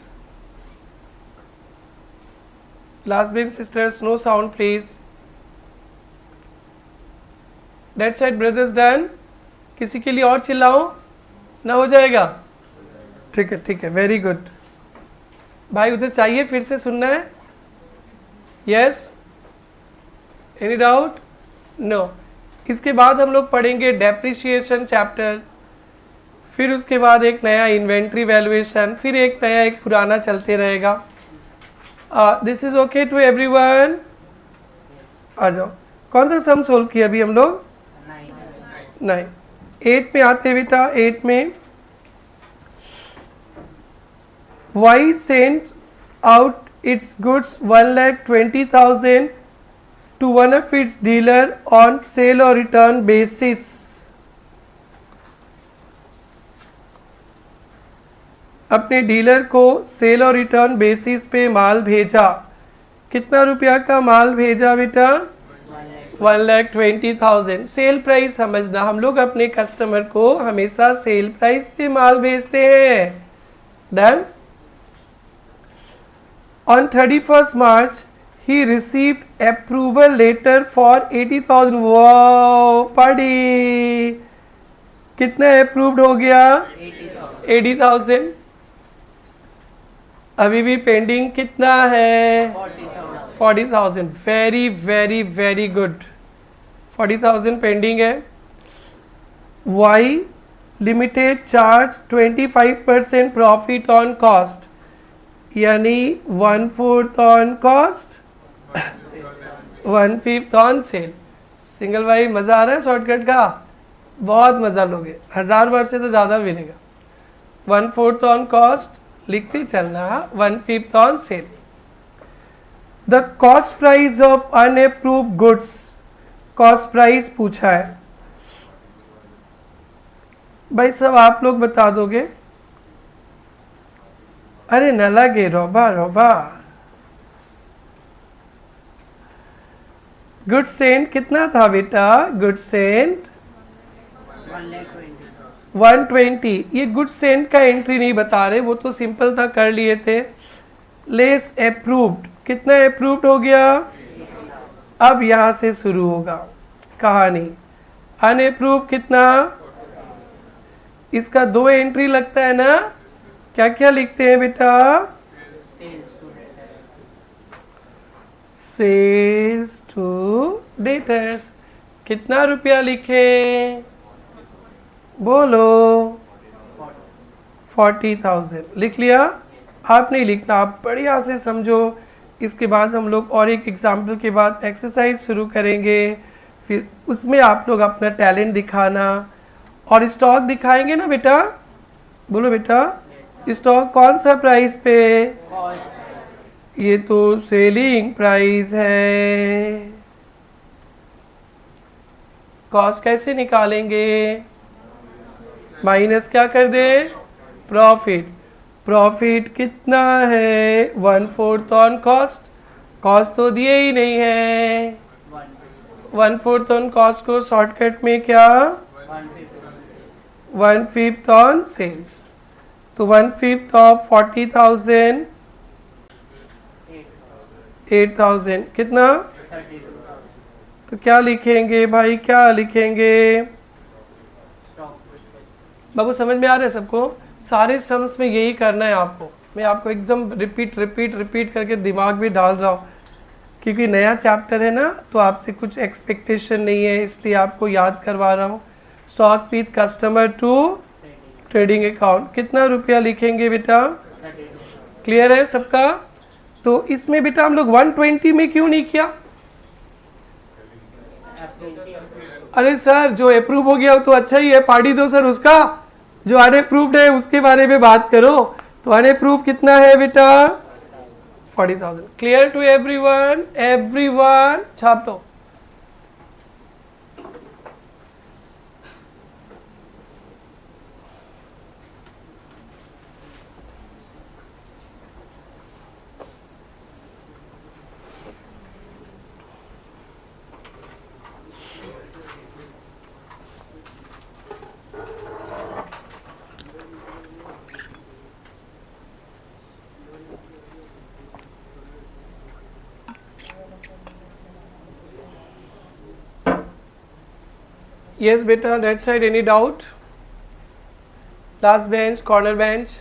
Speaker 1: last bench sisters, no sound please. That side brothers done. किसी के लिए और चिल्लाओ ना, हो जाएगा? ठीक है ठीक है, वेरी गुड। भाई उधर चाहिए, फिर से सुनना है? Yes, any doubt? नो। इसके बाद हम लोग पढ़ेंगे डेप्रिसिएशन चैप्टर, फिर उसके बाद एक नया इन्वेंट्री वैल्यूएशन, फिर एक नया, एक पुराना चलते रहेगा। This is okay to everyone? आ जाओ। कौन सा सम सोल्व किया अभी हम लोग? 9। 8 में आते बेटा। 8 में Y sent out its goods 1,20,000 to one of its dealer on sale और रिटर्न बेसिस। अपने डीलर को सेल और रिटर्न बेसिस पे माल भेजा। कितना रुपया का माल भेजा बेटा? 1,20,000। सेल प्राइस समझना, हम लोग अपने कस्टमर को हमेशा सेल प्राइस पे माल भेजते हैं। डन। ऑन 31st March ही received approval letter for 80,000। Wow पढ़ी, कितना अप्रूव्ड हो गया? 80,000। अभी भी पेंडिंग कितना है? 40,000। Very very very good, 40,000 pending है। Y limited charge 25% profit on cost, यानी 1/4 on cost, 1/5 on sale. Single Y मज़ा आ रहा है शॉर्टकट का? बहुत मज़ा लोगे, 1000 वर्ड से तो ज़्यादा मिलेगा। 1/4 ऑन कॉस्ट लिखते चलना, 1/5 on cell. The cost price of unapproved goods, cost price पूछा है भाई, सब आप लोग बता दोगे? अरे न लगे रोबा रोबा। गुड सेंट कितना था बेटा? Good sent 120। ये गुड सेंट का एंट्री नहीं बता रहे, वो तो सिंपल था, कर लिए थे। लेस अप्रूव्ड, कितना अप्रूव्ड हो गया? अब यहां से शुरू होगा कहानी। अनअप्रूव्ड कितना? इसका 2 एंट्री लगता है ना। क्या क्या लिखते हैं बेटा? Sales to debtors. कितना रुपया लिखे? बोलो। 40,000 लिख लिया? आप नहीं लिखना, आप बढ़िया से समझो। इसके बाद हम लोग और एक एग्जाम्पल के बाद एक्सरसाइज शुरू करेंगे, फिर उसमें आप लोग अपना टैलेंट दिखाना और स्टॉक दिखाएंगे ना बेटा। बोलो बेटा, स्टॉक कौन सा प्राइस पे? ये तो सेलिंग प्राइस है। कॉस्ट कैसे निकालेंगे? माइनस क्या कर दे? प्रॉफिट। प्रॉफिट कितना है? 1/4 ऑन कॉस्ट। कॉस्ट तो दिए ही नहीं है। 1/4 ऑन कॉस्ट को शॉर्टकट में क्या? 1/5 ऑन सेल्स। तो 1/5 ऑफ 40,000 8,000 कितना? तो क्या लिखेंगे भाई, क्या लिखेंगे? बाबू समझ में आ रहा है सबको? सारे सम्स में यही करना है आपको। मैं आपको एकदम रिपीट करके दिमाग में डाल रहा हूँ, क्योंकि नया चैप्टर है ना, तो आपसे कुछ एक्सपेक्टेशन नहीं है, इसलिए आपको याद करवा रहा हूँ। Stock with customer to trading account कितना रुपया लिखेंगे बेटा? क्लियर है सबका? तो इसमें बेटा हम लोग 120 में क्यों नहीं किया? अरे सर, जो अप्रूव हो गया वो तो अच्छा ही है, पार्टी दो सर उसका। जो अनअप्रूव्ड है उसके बारे में बात करो। तो अनअप्रूव कितना है बेटा? 40,000। Clear to everyone? एवरीवन छाप लो। Yes beta, that side, any doubt? Last bench, corner bench.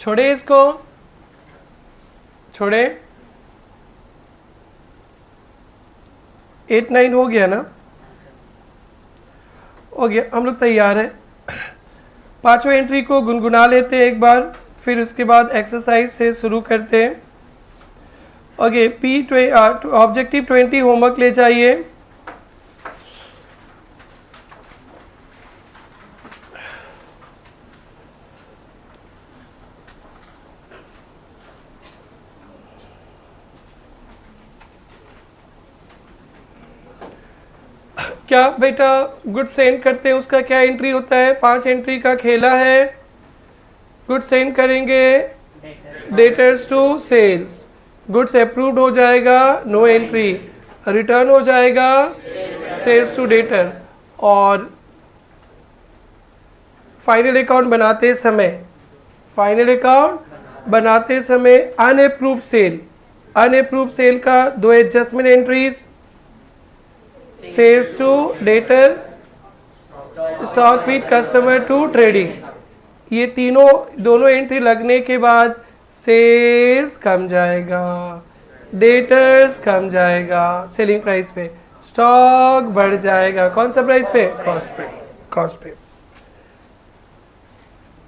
Speaker 1: छोड़े इसको, छोड़े। 8-9 हो गया ना? हो गया, हम लोग तैयार है। पांचों एंट्री को गुनगुना लेते हैं एक बार, फिर उसके बाद एक्सरसाइज से शुरू करते हैं। ओके, ऑब्जेक्टिव 20 होमवर्क ले जाइए। क्या बेटा गुड सेंड करते हैं, उसका क्या एंट्री होता है? 5 एंट्री का खेला है। गुड सेंड करेंगे debtors to sales, goods approved हो जाएगा, नो एंट्री। रिटर्न हो जाएगा सेल्स टू डेटर। और फाइनल अकाउंट बनाते समय, फाइनल अकाउंट बनाते समय अनअप्रूव्ड सेल, अनअप्रूव्ड सेल का 2 adjustment entries, sales to debtor, stock with customer to trading. ये दोनों एंट्री लगने के बाद सेल्स कम जाएगा, डेटर्स कम जाएगा सेलिंग प्राइस पे, स्टॉक बढ़ जाएगा कौन सा प्राइस पे? कॉस्ट पे, कॉस्ट पे।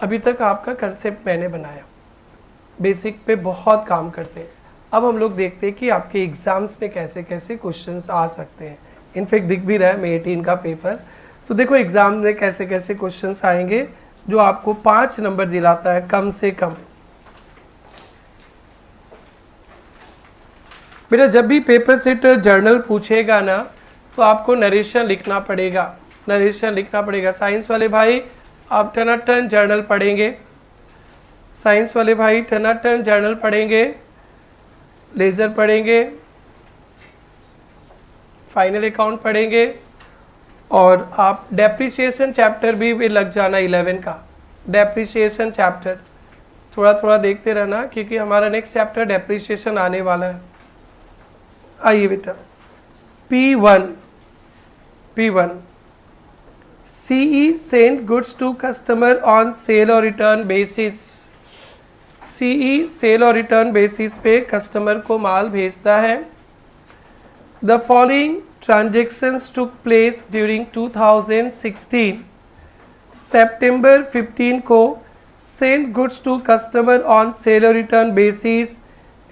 Speaker 1: अभी तक आपका कंसेप्ट मैंने बनाया, बेसिक पे बहुत काम करते हैं। अब हम लोग देखते हैं कि आपके एग्जाम्स में कैसे कैसे क्वेश्चंस आ सकते हैं। इनफैक्ट दिख भी रहा है May 18 का पेपर। तो देखो एग्जाम में कैसे कैसे क्वेश्चंस आएंगे जो आपको 5 नंबर दिलाता है कम से कम। बेटा जब भी पेपर सेट जर्नल पूछेगा ना, तो आपको नरेशन लिखना पड़ेगा, नरेशन लिखना पड़ेगा। साइंस वाले भाई आप टनाटन जर्नल पढ़ेंगे, साइंस वाले भाई टनाटन जर्नल पढ़ेंगे, लेज़र पढ़ेंगे, फाइनल अकाउंट पढ़ेंगे, और आप डेप्रिसिएशन चैप्टर भी लग जाना 11 का। डेप्रिसिएशन चैप्टर थोड़ा थोड़ा देखते रहना, क्योंकि हमारा नेक्स्ट चैप्टर डेप्रिसिएशन आने वाला है। आइए बेटा, P1 CE send goods to customer on sale और रिटर्न बेसिस। CE सेल और रिटर्न बेसिस पे कस्टमर को माल भेजता है। The following transactions took place during 2016. September 15 को sent goods to customer on sale or return basis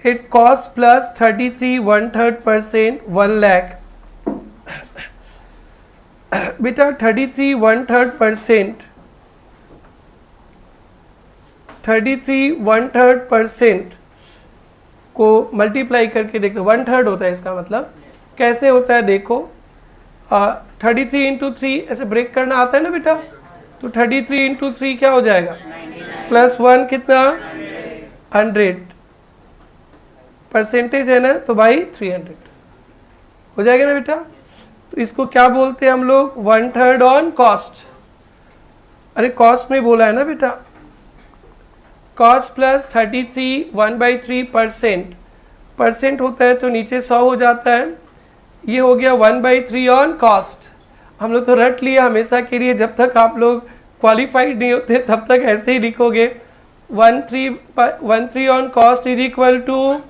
Speaker 1: at cost plus 33 1/3%, 1 lakh. बेटा 33 1/3% 33 को मल्टीप्लाई करके देखो, 1/3 होता है इसका मतलब। कैसे होता है देखो, 33 इंटू 3 ऐसे ब्रेक करना आता है ना बेटा, तो 33 इंटू 3 क्या हो जाएगा, +1 कितना 100, परसेंटेज है ना, तो बाई 300 हो जाएगा ना बेटा। तो इसको क्या बोलते हैं हम लोग, 1/3 ऑन कॉस्ट। अरे कॉस्ट में बोला है ना बेटा, कॉस्ट प्लस 33 1/3 परसेंट होता है तो नीचे 100 हो जाता है। ये हो गया 1/3 ऑन कॉस्ट। हम लोग तो रट लिया हमेशा के लिए, जब तक आप लोग क्वालिफाइड नहीं होते तब तक ऐसे ही लिखोगे। 1/3 on cost is equal to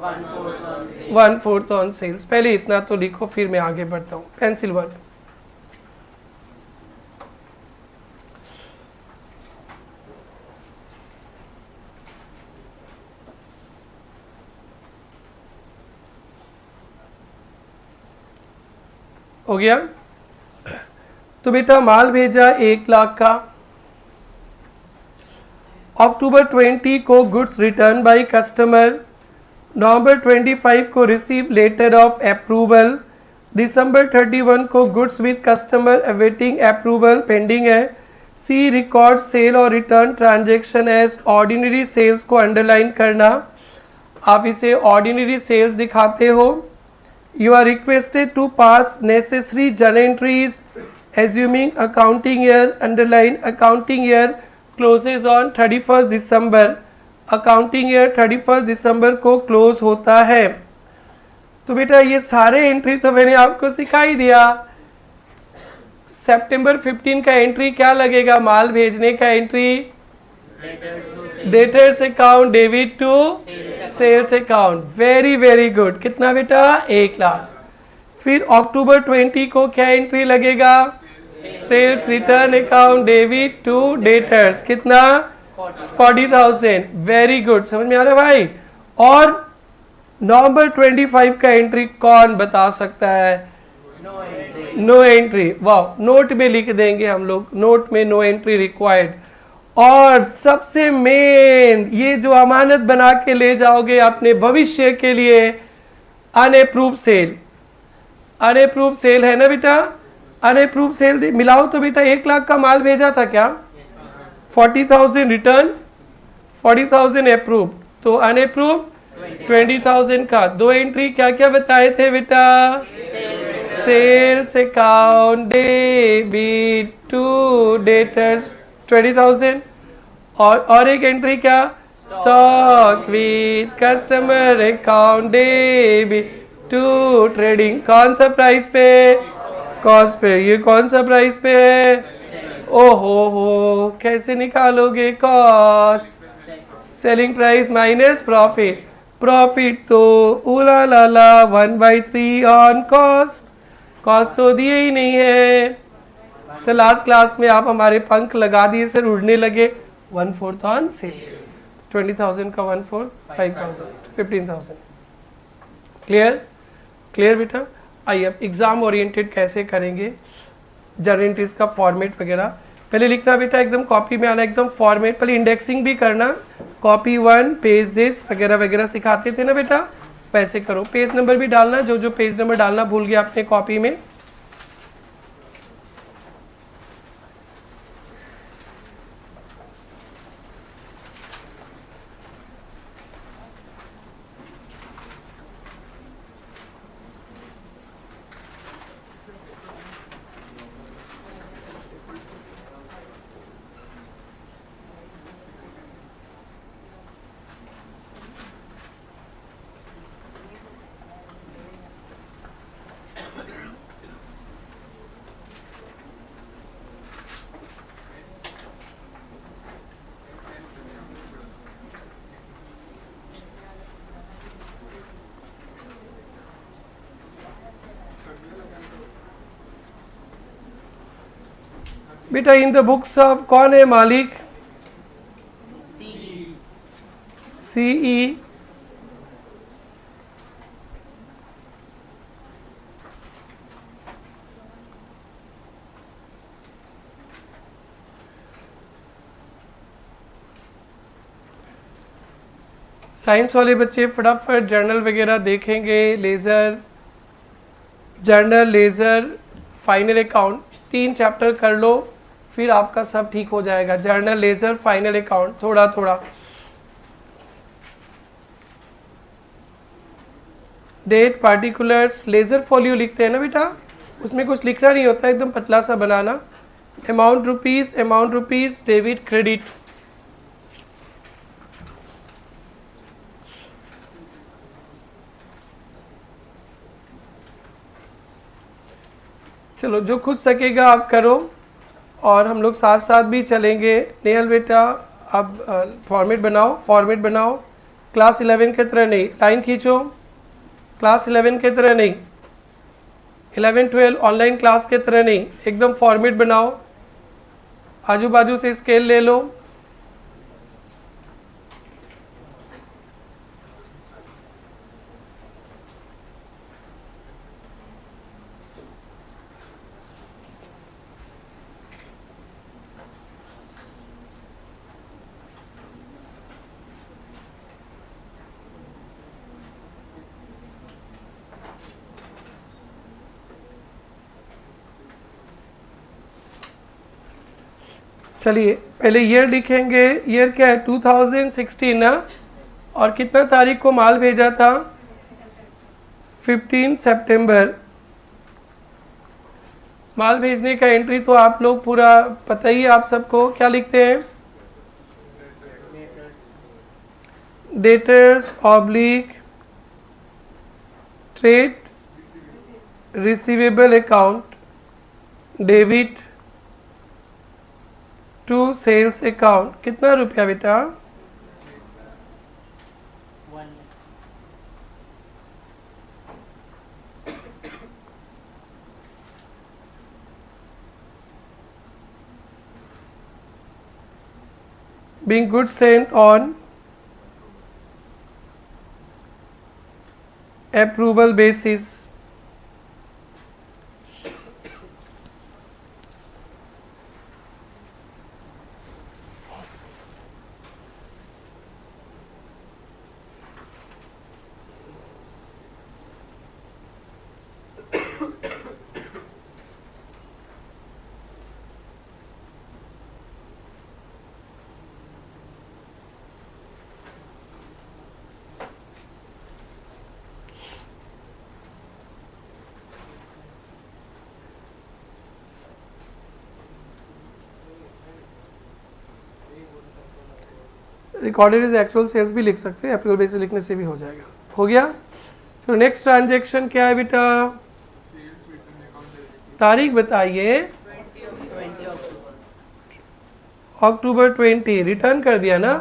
Speaker 1: 1/4 on sales. पहले इतना तो लिखो, फिर मैं आगे बढ़ता हूँ। पेंसिल वर्ड, हो गया। तो बेटा माल भेजा 1 लाख का, अक्टूबर 20 को goods return by customer, November 25 को receive letter of approval, December 31 को goods with customer awaiting approval pending है। सी रिकॉर्ड सेल और return transaction as ordinary sales को अंडरलाइन करना, आप इसे ऑर्डिनरी सेल्स दिखाते हो। You are requested to pass necessary journal entries assuming accounting year, underline accounting year closes on 31st December, accounting year 31st December को close होता है। तो बेटा ये सारे एंट्री तो मैंने आपको सिखा ही दिया। सितंबर 15 का एंट्री क्या लगेगा, माल भेजने का entry, debtors account debit to sales account. Very very good. कितना बेटा, 1 लाख। फिर अक्टूबर 20 को क्या एंट्री लगेगा, sales return account debit to debtors, कितना 40,000। वेरी गुड, समझ में आ रहा है भाई। और नवंबर 25 का एंट्री कौन बता सकता है, नो एंट्री। वाह, नोट में लिख देंगे हम लोग, नोट में नो एंट्री रिक्वायर्ड। और सबसे मेन, ये जो अमानत बना के ले जाओगे अपने भविष्य के लिए, अनअप्रूव्ड सेल। अनअप्रूव्ड सेल है ना बेटा, अनअप्रूव्ड सेल मिलाओ तो बेटा 1 लाख का माल भेजा था क्या, 40,000 रिटर्न, 40,000 अप्रूव्ड, तो अनअप्रूव्ड 20,000 का। 2 एंट्री क्या क्या बताए थे बेटा, sales account debit to debtors 20,000, और एक एंट्री क्या, stock with customer account debit to trading. कौन सा प्राइस पे, कॉस्ट पे। ये कौन सा प्राइस पे है, ओहो कैसे निकालोगे, cost, selling price minus profit. Profit तो उला लाला 1/3 ऑन कॉस्ट, कॉस्ट तो दिए ही नहीं है सर। लास्ट क्लास में आप हमारे पंख लगा दिए सर, उड़ने लगे। 1/4 ऑन सेल्स, 20,000 का 1/4 5,000 15,000। क्लियर, क्लियर बेटा। आइए अब एग्जाम ओरिएंटेड कैसे करेंगे, जर्नल एंट्रीज का फॉर्मेट वगैरह पहले लिखना बेटा, एकदम कॉपी में आना, एकदम फॉर्मेट। पहले इंडेक्सिंग भी करना, कॉपी 1 पेज दिस वगैरह वगैरह सिखाते थे ना बेटा, वैसे करो। पेज नंबर भी डालना, जो जो पेज नंबर डालना भूल गया अपने कॉपी में। बेटा इन द बुक्स ऑफ कौन है मालिक, सीई। साइंस वाले बच्चे फटाफट जर्नल वगैरह देखेंगे, laser journal, laser, final account, 3 chapter कर लो, फिर आपका सब ठीक हो जाएगा। जर्नल, लेज़र, फाइनल अकाउंट, थोड़ा थोड़ा। डेट, पार्टिकुलर्स, लेज़र फॉलियो लिखते हैं ना बेटा, उसमें कुछ लिखना नहीं होता, एकदम पतला सा बनाना। Amount rupees, debit, credit. चलो जो खुद सकेगा आप करो, और हम लोग साथ साथ भी चलेंगे। नेहल बेटा अब फॉर्मेट बनाओ, क्लास 11 की तरह नहीं, लाइन खींचो, क्लास 11 की तरह नहीं, 11-12 ऑनलाइन क्लास के तरह नहीं, एकदम फॉर्मेट बनाओ, आजू बाजू से स्केल ले लो। चलिए पहले ईयर लिखेंगे। ईयर क्या है? 2016 ना। और कितना तारीख को माल भेजा था? 15 सितंबर। माल भेजने का एंट्री तो आप लोग पूरा पता ही है आप सबको। क्या लिखते हैं? Debtors oblique trade receivable account debit to sales account. कितना रुपया बेटा?
Speaker 2: 1
Speaker 1: being goods sent on approval basis। Recorded is actual sales भी लिख सकते हैं, अप्रूवल बेसिस लिखने से भी हो जाएगा। हो गया। तो नेक्स्ट ट्रांजेक्शन क्या है बेटा? तारीख बताइए।
Speaker 2: 20
Speaker 1: अक्टूबर 20। रिटर्न कर दिया ना,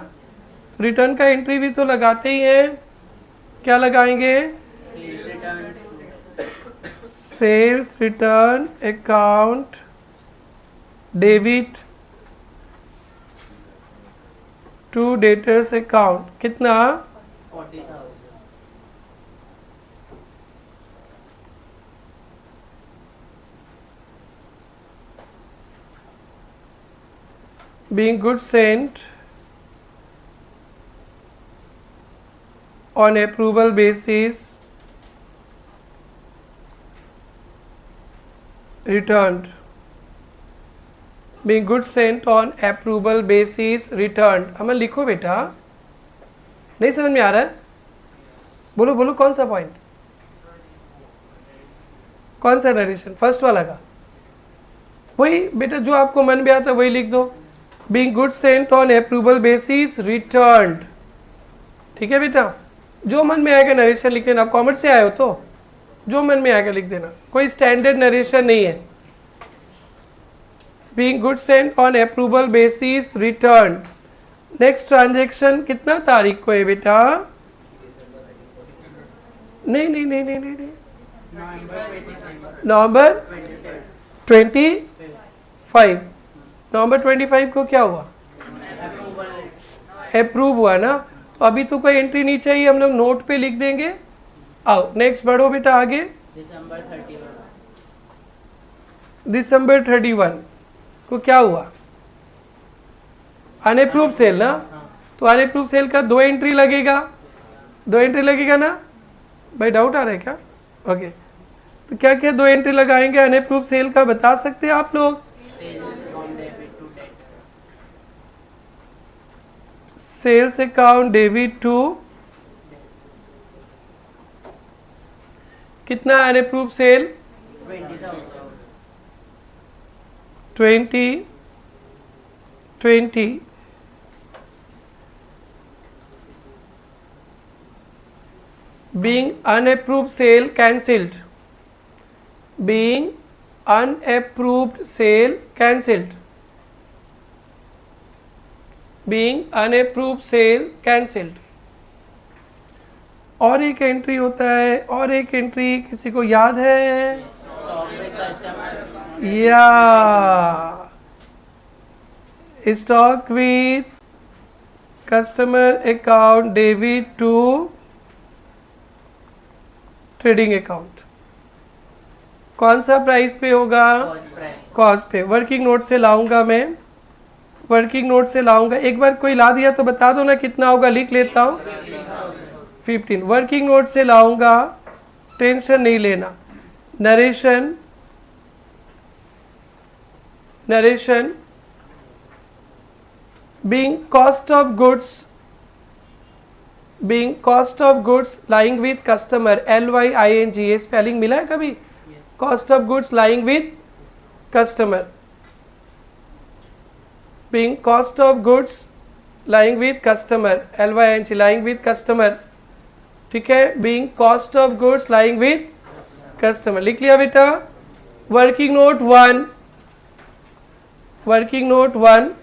Speaker 1: तो रिटर्न का एंट्री भी तो लगाते ही हैं। क्या लगाएंगे? Sales return account debit to debtors account. कितना?
Speaker 2: 40,000
Speaker 1: being goods sent on approval basis returned। being goods sent on approval basis returned। हमें लिखो बेटा, नहीं समझ में आ रहा है? बोलो बोलो, कौन सा पॉइंट, कौन सा नरेशन? फर्स्ट वाला का। वही बेटा जो आपको मन में आता वही लिख दो। being goods sent on approval basis returned। ठीक है बेटा, जो मन में आएगा नरेशन लिख लेना। आप कॉमर्स से आए हो तो जो मन में आएगा लिख देना, कोई स्टैंडर्ड नरेशन नहीं है। being goods sent on approval basis returned। Next transaction कितना तारीख को है बेटा? नहीं नहीं नहीं नहीं नहीं, नवंबर 25। नवंबर 25 को क्या हुआ? अप्रूव हुआ ना। तो अभी तो कोई एंट्री नहीं चाहिए, हम लोग नोट पे लिख देंगे। आओ नेक्स्ट बढ़ो बेटा आगे। दिसंबर 31 को क्या हुआ? अनअप्रूव सेल ना। तो अनअप्रूव सेल का 2 एंट्री लगेगा। 2 एंट्री लगेगा ना भाई, डाउट आ रहा है क्या? ओके, तो क्या क्या 2 एंट्री लगाएंगे अनअप्रूव्ड सेल का, बता सकते हैं आप लोग? सेल्स अकाउंट डेबिट टू कितना unapproved cell? 20 20 being unapproved sale cancelled, being unapproved sale cancelled, being unapproved sale cancelled। और एक एंट्री होता है, और एक एंट्री किसी को याद है? या stock with customer account debit to trading account. कौन सा प्राइस पे होगा? कॉस्ट पे। वर्किंग नोट से लाऊंगा मैं, वर्किंग नोट से लाऊंगा। एक बार कोई ला दिया तो बता दो ना कितना होगा, लिख लेता हूँ। 15 वर्किंग नोट से लाऊंगा, टेंशन नहीं लेना। Narration, narration being cost of goods, being cost of goods lying with customer, lying, ये स्पेलिंग मिला है कभी? cost of goods lying with customer, being cost of goods lying with customer, lying, lying with customer, ठीक है? being cost of goods lying with customer लिख लिया बेटा। Working note 1, working note 1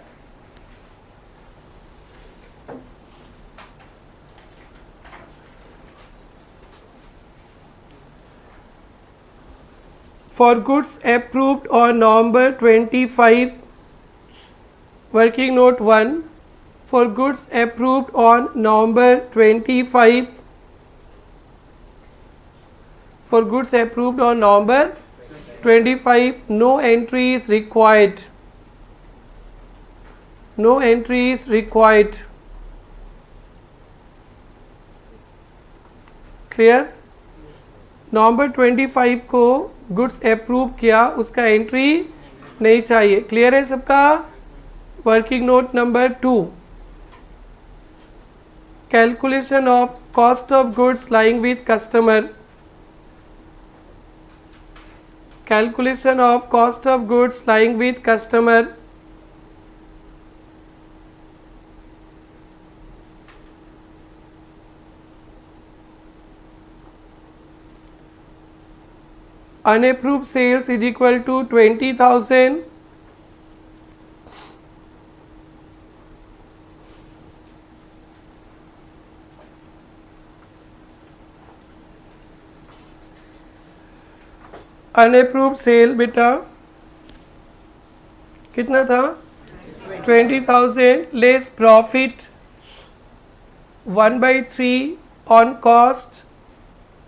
Speaker 1: for goods approved on November 25, working note 1 for goods approved on November 25, for goods approved on November 25, no entry is required, no entry is required, clear? नवंबर 25 को goods approve किया, उसका entry नहीं चाहिए। Clear है सबका? Working note number 2, calculation of cost of goods lying with customer, calculation of cost of goods lying with customer. unapproved sales is equal to 20,000, unapproved sale बेटा कितना था? 20,000 less profit 1/3 on cost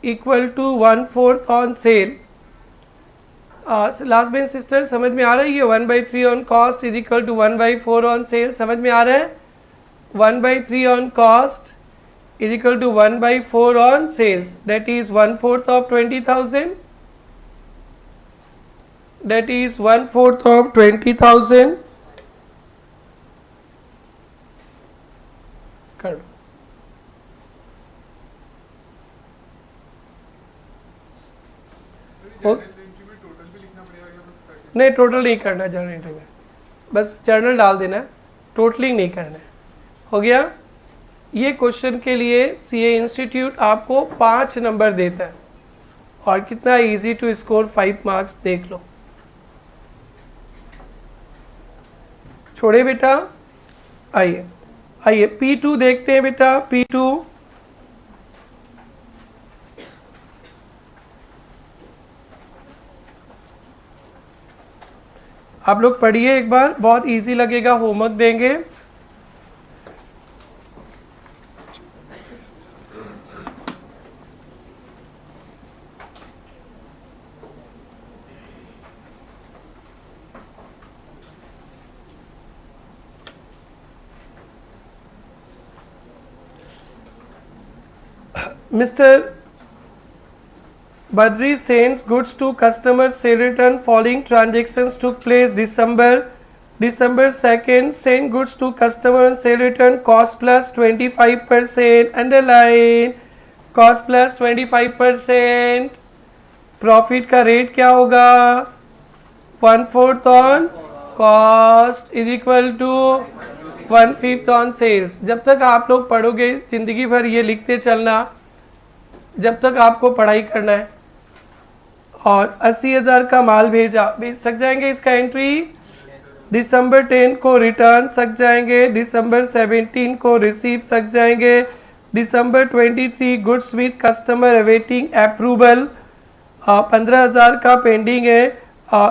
Speaker 1: equal to 1/4 on sale। Last bench sister समझ में आ रही है? 1/3 on cost is equal to 1/4 on sale, समझ में आ रहा है? 1/3 on cost is equal to 1/4 on sales, that is 1/4 of 20,000, that is 1/4 of 20,000। कर लो। नहीं, टोटल नहीं करना जर्नल एंट्री में, बस जर्नल डाल देना, टोटलिंग नहीं करना है। हो गया? ये क्वेश्चन के लिए सीए इंस्टीट्यूट आपको 5 नंबर देता है और कितना इजी टू स्कोर 5 मार्क्स देख लो। छोड़े बेटा, आइए आइए P2 देखते हैं बेटा। P2 आप लोग पढ़िए एक बार, बहुत इजी लगेगा, होमवर्क देंगे। Mr. Badri sends goods to customers, sale return. Following transactions took place December 2nd. Send goods to customer and sale return. Cost plus 25%. Underline cost plus 25%. Profit का रेट क्या होगा? 1/4 on cost is equal to 1/5 on sales. जब तक आप लोग पढ़ोगे जिंदगी भर ये लिखते चलना, जब तक आपको पढ़ाई करना है। और 80,000 का माल भेज सक जाएंगे। इसका एंट्री दिसंबर 10 को रिटर्न सक जाएंगे, दिसंबर 17 को रिसीव सक जाएंगे, December 23 goods with customer awaiting approval, 15,000 का पेंडिंग है।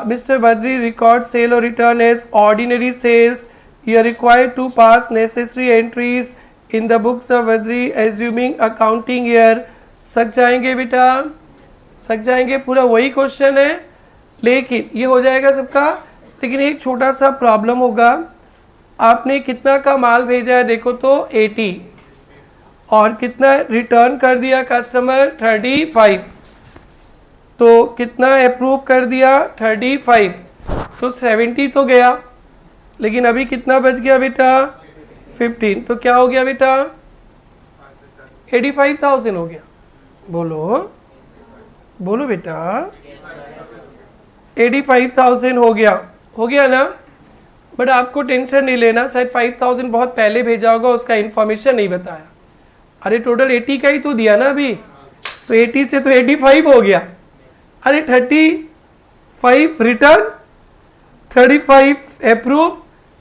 Speaker 1: मिस्टर बद्री रिकॉर्ड सेल और return as ordinary sales. You are required to pass necessary entries in the books of Badri assuming accounting year. सक जाएंगे बेटा, सक जाएंगे। पूरा वही क्वेश्चन है, लेकिन ये हो जाएगा सबका। लेकिन एक छोटा सा प्रॉब्लम होगा। आपने कितना का माल भेजा है देखो तो 80, और कितना रिटर्न कर दिया कस्टमर 35, तो कितना अप्रूव कर दिया 35, तो 70 तो गया। लेकिन अभी कितना बच गया बेटा 15, तो क्या हो गया बेटा 85,000 हो गया। बोलो बोलो बेटा 85,000 हो गया ना। बट आपको टेंशन नहीं लेना, शायद 5,000 बहुत पहले भेजा होगा, उसका इन्फॉर्मेशन नहीं बताया। अरे टोटल 80 का ही तो दिया ना अभी, तो 80 से तो 85 हो गया। अरे 35 रिटर्न, 35 अप्रूव,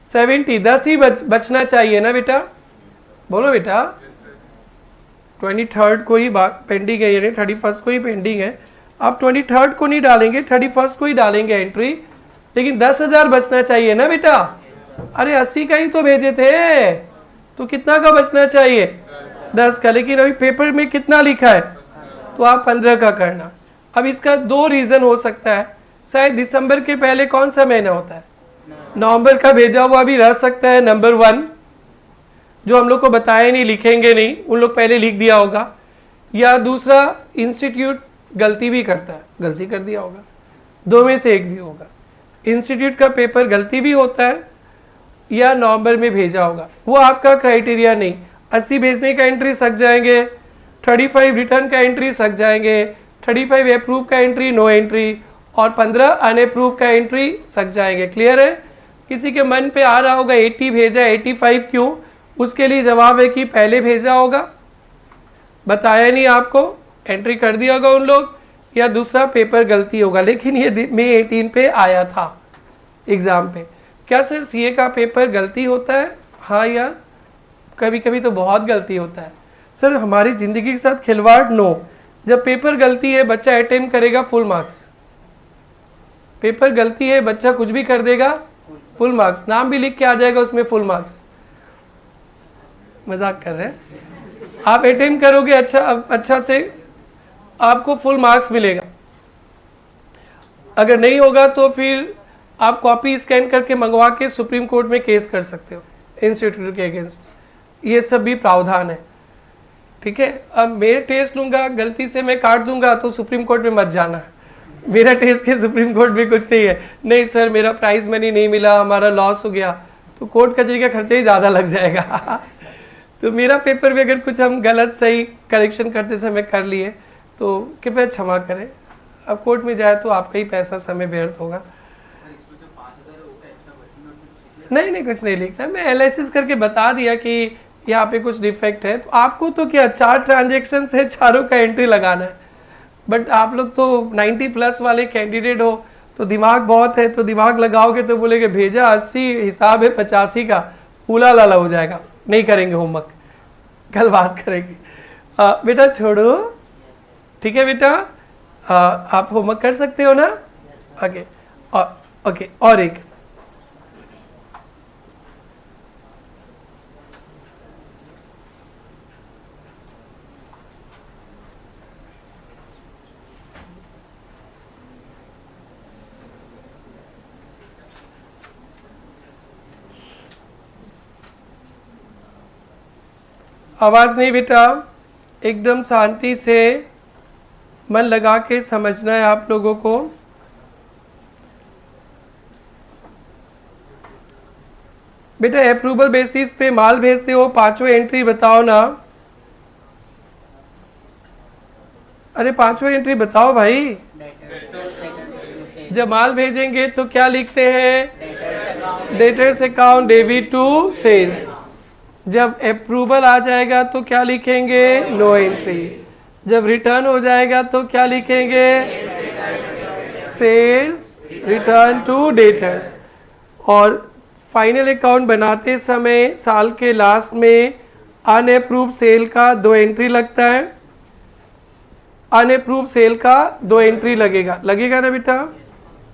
Speaker 1: 70, 10 ही बचना चाहिए ना बेटा। बोलो बेटा 23rd को ही पेंडिंग है, यानी 31st को ही पेंडिंग है। आप 23rd को नहीं डालेंगे, 31st को ही डालेंगे एंट्री, लेकिन 10,000 बचना चाहिए ना बेटा। अरे 80 का ही तो भेजे थे, तो कितना का बचना चाहिए 10 का। लेकिन अभी पेपर में कितना लिखा है, तो आप 15 का करना। अब इसका 2 रीज़न हो सकता है। शायद दिसंबर के पहले कौन सा महीना होता है, नवंबर का भेजा हुआ भी रह सकता है। नंबर 1 जो हम लोग को बताया नहीं, लिखेंगे नहीं, उन लोग पहले लिख दिया होगा। या दूसरा इंस्टीट्यूट गलती भी करता है, गलती कर दिया होगा, 2 में से एक भी होगा। इंस्टीट्यूट का पेपर गलती भी होता है, या नवंबर में भेजा होगा, वो आपका क्राइटेरिया नहीं। 80 भेजने का एंट्री सक जाएंगे, 35 रिटर्न का एंट्री सक जाएंगे, 35 अप्रूव का एंट्री नो एंट्री, और 15 अनअप्रूव का एंट्री सक जाएंगे। क्लियर है? किसी के मन पे आ रहा होगा 80 भेजा 85 क्यों, उसके लिए जवाब है कि पहले भेजा होगा, बताया नहीं आपको, एंट्री कर दिया होगा उन लोग, या दूसरा पेपर गलती होगा। लेकिन ये मई 18 पे आया था एग्ज़ाम पे। क्या सर सीए का पेपर गलती होता है? हाँ यार, कभी कभी तो बहुत गलती होता है। सर हमारी ज़िंदगी के साथ खिलवाड़ नो। जब पेपर गलती है बच्चा अटेम्प्ट करेगा फुल मार्क्स, पेपर गलती है बच्चा कुछ भी कर देगा फुल मार्क्स, नाम भी लिख के आ जाएगा उसमें फुल मार्क्स। मजाक कर रहे हैं। आप अटेम्प्ट करोगे अच्छा से, आपको फुल मार्क्स मिलेगा। अगर नहीं होगा तो फिर आप कॉपी स्कैन करके मंगवा के सुप्रीम कोर्ट में केस कर सकते हो इंस्टीट्यूट के अगेंस्ट। ये सब भी प्रावधान है, ठीक है। अब मेरे टेस्ट लूंगा, गलती से मैं काट दूंगा तो सुप्रीम कोर्ट में मत जाना, मेरा टेस्ट के सुप्रीम कोर्ट में कुछ नहीं है। नहीं सर मेरा प्राइज मनी नहीं मिला, हमारा लॉस हो गया, तो कोर्ट कचहरी का खर्चा ही ज़्यादा लग जाएगा। तो मेरा पेपर भी अगर कुछ हम गलत सही करेक्शन करते समय कर लिए तो कृपया क्षमा करें। अब कोर्ट में जाए तो आपका ही पैसा समय व्यर्थ होगा। नहीं कुछ नहीं लिखना, मैं एनालिसिस करके बता दिया कि यहाँ पे कुछ डिफेक्ट है। तो आपको तो क्या 4 ट्रांजेक्शन है, चारों का एंट्री लगाना है। बट आप लोग तो 90+ वाले कैंडिडेट हो, तो दिमाग बहुत है, तो दिमाग लगाओगे तो बोलेगे भेजा 80, हिसाब है 85 का, उला लाला हो जाएगा। नहीं करेंगे होमवर्क, कल बात करेंगे। बेटा छोड़ो, ठीक है बेटा, आप होमवर्क कर सकते हो ना। ओके और एक आवाज नहीं बेटा, एकदम शांति से मन लगा के समझना है आप लोगों को। बेटा अप्रूवल बेसिस पे माल भेजते हो, पांचों एंट्री बताओ ना। अरे पांचों एंट्री बताओ भाई। जब माल भेजेंगे तो क्या लिखते हैं? Debtors account debit to sales. जब अप्रूवल आ जाएगा तो क्या लिखेंगे? No entry. जब रिटर्न हो जाएगा तो क्या लिखेंगे? Sales return to debtors. और फाइनल अकाउंट बनाते समय साल के लास्ट में अनअप्रूव्ड सेल का 2 एंट्री लगता है। अनअप्रूव्ड सेल का 2 एंट्री लगेगा ना बेटा?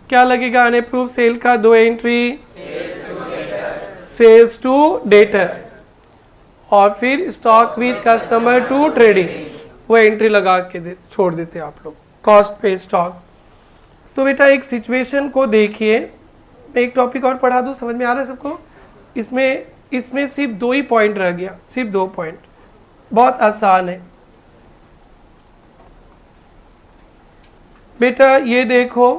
Speaker 1: क्या लगेगा अनअप्रूव्ड सेल का 2 एंट्री? सेल्स टू डेटर और फिर stock with customer to trading, वो एंट्री लगा के छोड़ देते आप लोग, कॉस्ट पे स्टॉक। तो बेटा एक सिचुएशन को देखिए, मैं एक टॉपिक और पढ़ा दूं, समझ में आ रहा है सबको? इसमें सिर्फ 2 ही पॉइंट रह गया, सिर्फ 2 पॉइंट, बहुत आसान है बेटा। ये देखो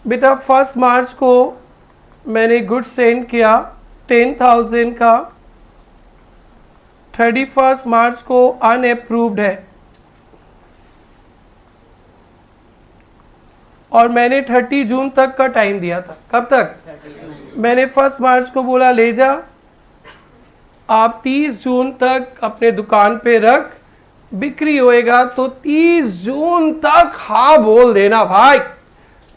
Speaker 1: बेटा 1 मार्च को मैंने गुड्स सेंड किया 10,000 का, 31 मार्च को अनअप्रूव्ड है और मैंने 30 जून तक का टाइम दिया था। कब तक? मैंने 1 मार्च को बोला ले जा, आप 30 जून तक अपने दुकान पे रख, बिक्री होएगा तो 30 जून तक हाँ बोल देना भाई,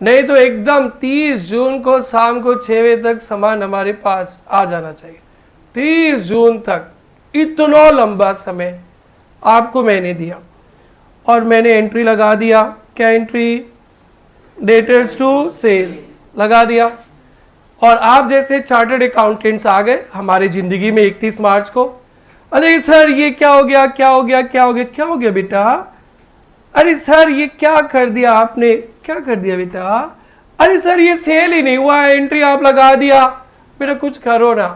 Speaker 1: नहीं तो एकदम 30 जून को शाम को 6 बजे तक सामान हमारे पास आ जाना चाहिए। 30 जून तक, इतना लंबा समय आपको मैंने दिया और मैंने एंट्री लगा दिया। क्या एंट्री? डेटर्स टू सेल्स लगा दिया। और आप जैसे चार्टर्ड अकाउंटेंट्स आ गए हमारे जिंदगी में 31 मार्च को। अरे सर ये क्या हो गया, क्या हो गया, क्या हो गया, क्या हो गया बेटा? अरे सर ये क्या कर दिया आपने, क्या कर दिया बेटा? अरे सर ये सेल ही नहीं हुआ, एंट्री आप लगा दिया। बेटा कुछ करो ना।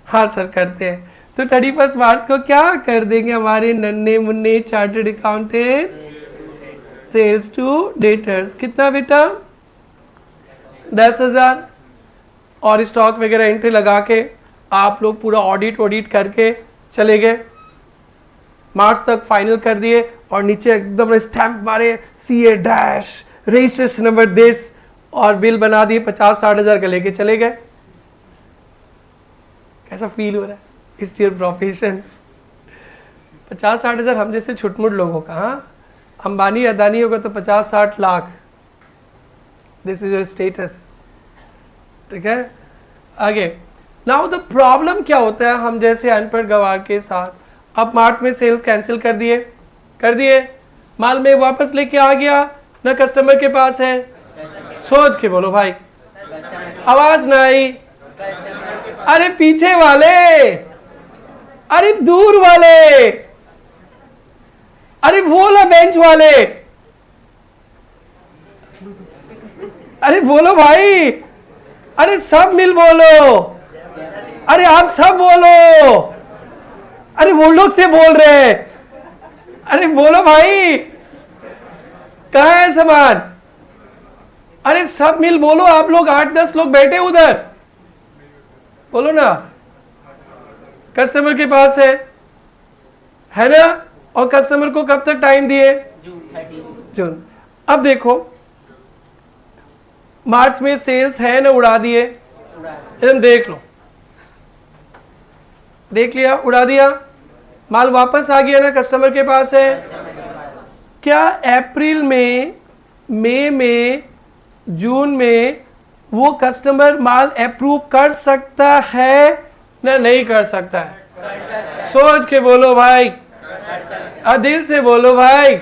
Speaker 1: हाँ सर करते हैं। तो 31 मार्च को क्या कर देंगे हमारे नन्हे मुन्ने chartered accountant? Sales to debtors. कितना बेटा? 10,000। और स्टॉक वगैरह एंट्री लगा के आप लोग पूरा ऑडिट करके चले गए, मार्च तक फाइनल कर दिए और नीचे एकदम स्टैंप मारे CA dash registration number this और बिल बना दिए 50-60 हज़ार का लेके चले गए। कैसा फील हो रहा है? It's your profession. 50-60 हज़ार हम जैसे छुटमुट लोगों का। हाँ, अंबानी अदानी होगा तो 50-60 lakh. This is your status. ठीक है, आगे। नाउ द प्रॉब्लम क्या होता है हम जैसे अनपढ़ गवार के साथ? अब मार्च में सेल्स कैंसिल कर दिए, माल में वापस लेके आ गया ना, कस्टमर के पास है। सोच के बोलो भाई, आवाज ना आई। अरे पीछे वाले, अरे दूर वाले, अरे बोलो बेंच वाले, अरे बोलो भाई, अरे सब मिल बोलो, अरे आप सब बोलो, अरे वो लोग से बोल रहे हैं, अरे बोलो भाई कहाँ है सामान? अरे सब मिल बोलो, आप लोग 8-10 लोग बैठे उधर, बोलो ना। कस्टमर के पास है ना? और कस्टमर को कब तक टाइम दिए? जून। अब देखो मार्च में सेल्स है ना, उड़ा दिए, एकदम देख लो, देख लिया, उड़ा दिया, माल वापस आ गया ना, कस्टमर के पास है। क्या अप्रैल में, मई में, जून में वो कस्टमर माल अप्रूव कर सकता है ना नहीं कर सकता है? सोच के बोलो भाई, दिल से बोलो भाई।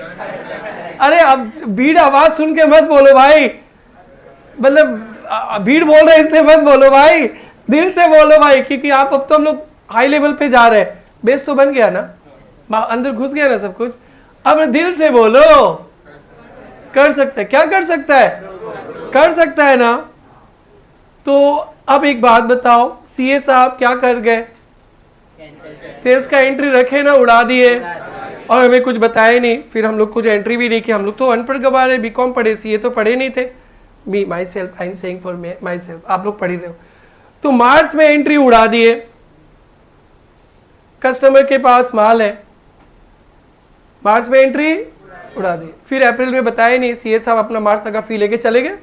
Speaker 1: अरे अब भीड़ आवाज सुन के मत बोलो भाई, मतलब भीड़ बोल रहे इसलिए मत बोलो भाई, दिल से बोलो भाई, क्योंकि आप अब तो हम लोग हाई लेवल पे जा रहे हैं, बेस तो बन गया ना, अंदर घुस गया ना सब कुछ। अब दिल से बोलो, कर सकता है। क्या कर सकता है? कर सकता है ना। तो अब एक बात बताओ, सीए साहब क्या कर गए?
Speaker 2: कैंसिल
Speaker 1: सेल्स का एंट्री रखे ना, उड़ा दिए और हमें कुछ बताया नहीं। फिर हम लोग कुछ एंट्री भी नहीं की। हम लोग तो अनपढ़ गवार है, बीकॉम पढ़े, सीए तो पढ़े नहीं थे। Me myself, I am saying for myself, आप लोग पढ़ ही रहे हो। तो मार्च में एंट्री उड़ा दिए, कस्टमर के पास माल है, मार्च में एंट्री उड़ा दी। फिर अप्रैल में बताया नहीं, सीए साहब अपना मार्च तक का फी लेके चले गए।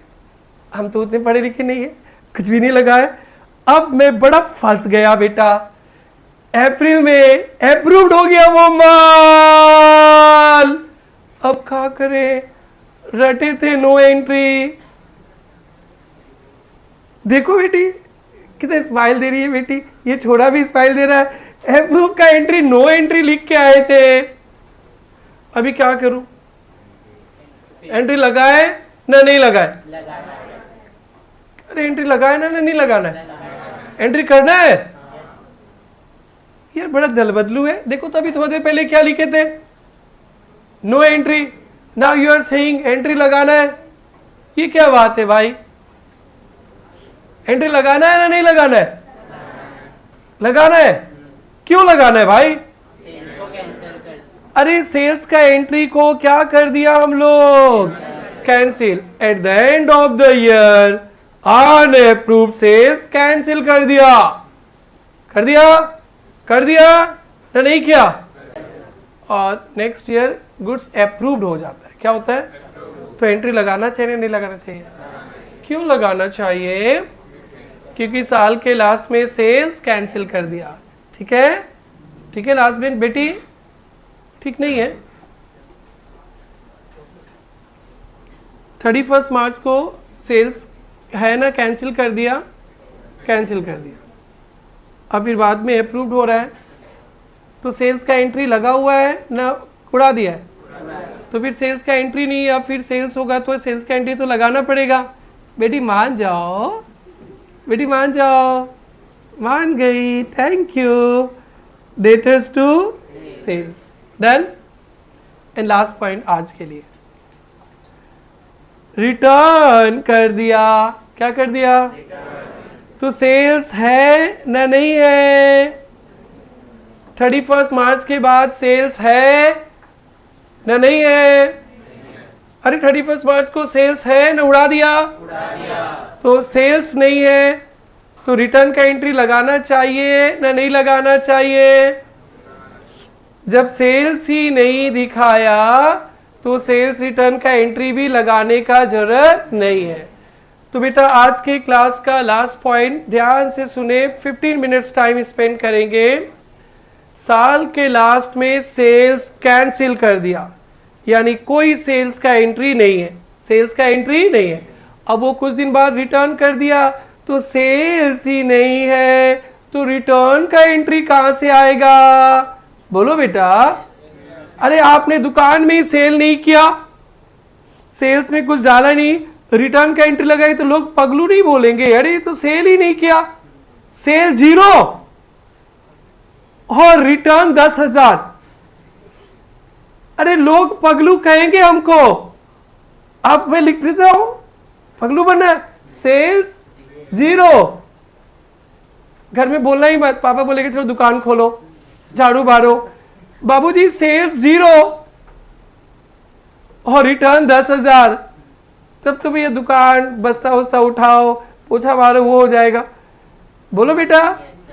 Speaker 1: हम तो उतने पढ़े लिखे नहीं है, कुछ भी नहीं लगाया। अब मैं बड़ा फंस गया बेटा। अप्रैल में अप्रूव्ड हो गया वो माल, अब क्या करे? रटे थे नो एंट्री। देखो बेटी कितना स्माइल दे रही है बेटी, ये छोरा भी स्माइल दे रहा है। अप्रूव का एंट्री नो एंट्री लिख के आए थे। अभी क्या करूं? एंट्री लगाए ना नहीं लगाए?
Speaker 2: लगाना
Speaker 1: अरे एंट्री लगाए ना नहीं लगाना है? एंट्री करना है यार, बड़ा दल बदलू है। देखो तो अभी थोड़ी देर पहले क्या लिखे थे? No entry, now you are saying entry लगाना है। ये क्या बात है भाई? एंट्री लगाना है ना नहीं लगाना है? लगाना है। क्यों लगाना है भाई?
Speaker 2: सेल्स को कैंसिल कर
Speaker 1: अरे सेल्स का एंट्री को क्या कर दिया हम लोग? Cancel. At the end of the year unapproved sales cancel कर दिया। कर दिया? कर दिया ना नहीं किया? और नेक्स्ट ईयर गुड्स अप्रूव्ड हो जाता है। क्या होता है? तो एंट्री लगाना चाहिए नहीं लगाना चाहिए? क्यों लगाना चाहिए? क्योंकि साल के लास्ट में सेल्स कैंसिल कर दिया। ठीक है? ठीक है लास्ट में बेटी? ठीक नहीं है? 31 मार्च को सेल्स है ना, कैंसिल कर दिया, कैंसिल कर दिया। अब फिर बाद में अप्रूव्ड हो रहा है, तो सेल्स का एंट्री लगा हुआ है ना उड़ा दिया है? तो फिर सेल्स का एंट्री नहीं है। अब फिर सेल्स होगा तो सेल्स का एंट्री तो लगाना पड़ेगा। बेटी मान जाओ, बेटी मान जाओ। मान गई, thank you. Debtors to sales done. And last point आज के लिए, रिटर्न कर दिया। क्या कर दिया? तो सेल्स है ना नहीं है? 31 मार्च के बाद सेल्स है ना नहीं है? अरे 31 मार्च को सेल्स है ना उड़ा दिया? तो सेल्स नहीं है तो रिटर्न का एंट्री लगाना चाहिए ना नहीं लगाना चाहिए? जब सेल्स ही नहीं दिखाया तो सेल्स रिटर्न का एंट्री भी लगाने का जरूरत नहीं है। तो बेटा आज के क्लास का लास्ट पॉइंट ध्यान से सुने, 15 मिनट्स टाइम स्पेंड करेंगे। साल के लास्ट में सेल्स कैंसिल कर दिया, यानी कोई सेल्स का एंट्री नहीं है, सेल्स का एंट्री नहीं है। अब वो कुछ दिन बाद रिटर्न कर दिया तो सेल्स ही नहीं है, तो रिटर्न का एंट्री कहां से आएगा? बोलो बेटा। अरे आपने दुकान में ही सेल नहीं किया, सेल्स में कुछ डाला नहीं, रिटर्न का एंट्री लगाई तो लोग पगलू नहीं बोलेंगे? अरे ये तो सेल ही नहीं किया, सेल 0 और रिटर्न 10,000। अरे लोग पगलू कहेंगे हमको। अब मैं लिख देता हूं, पगलू बनना है, सेल्स 0। घर में बोलना ही मत, पापा बोलेंगे चलो दुकान खोलो, झाड़ू मारो। बाबूजी सेल्स 0 और रिटर्न 10,000, तब तो भैया दुकान बस्ता उस्ता उठाओ, पोछा मारो, वो हो जाएगा। बोलो बेटा।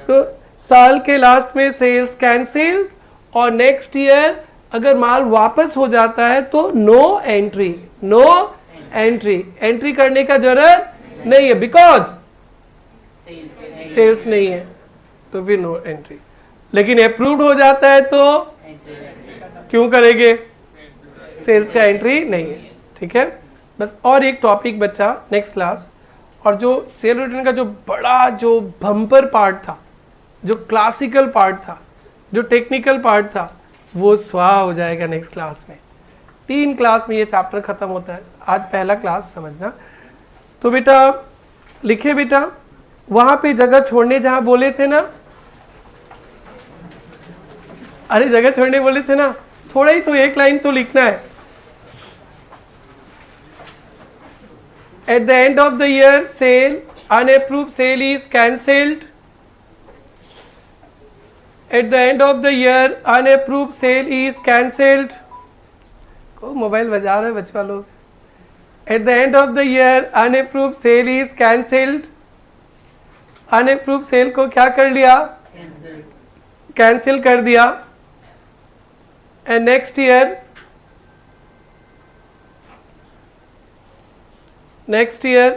Speaker 1: तो साल के लास्ट में सेल्स कैंसिल और नेक्स्ट ईयर अगर माल वापस हो जाता है तो no entry, no entry, entry करने का जरूरत नहीं है बिकॉज सेल्स नहीं है, तो फिर नो एंट्री। लेकिन अप्रूव्ड हो जाता है तो क्यों करेंगे? सेल्स का एंट्री नहीं है। ठीक है, बस और एक टॉपिक बचा नेक्स्ट क्लास। और जो सेल रिटर्न का जो बड़ा जो बम्पर पार्ट था, जो क्लासिकल पार्ट था, जो टेक्निकल पार्ट था, वो स्वाहा हो जाएगा नेक्स्ट क्लास में। 3 क्लास में ये चैप्टर खत्म होता है। आज पहला क्लास समझना। तो बेटा लिखे बेटा, वहां पे जगह छोड़ने जहां बोले थे ना, अरे जगह छोड़ने बोले थे ना, थोड़ा ही तो एक लाइन तो लिखना है। At the end of the year cell unapproved sale is cancelled. At the end of the year unapproved sale is cancelled. को मोबाइल बजा रहे बच्चा लोग. At the end of the year unapproved sale is cancelled. unapproved sale को क्या कर लिया? Cancel कर दिया. And next year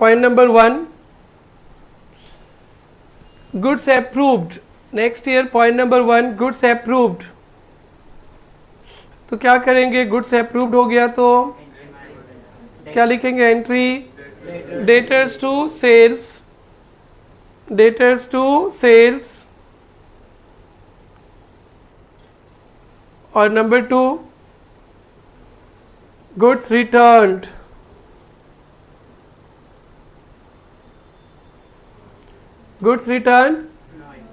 Speaker 1: point number 1, goods approved. Next year point number 1, goods approved. तो क्या करेंगे? गुड्स अप्रूव्ड हो गया तो क्या लिखेंगे? Entry debtors to sales. Debtors to sales. और number 2, goods returned. Goods return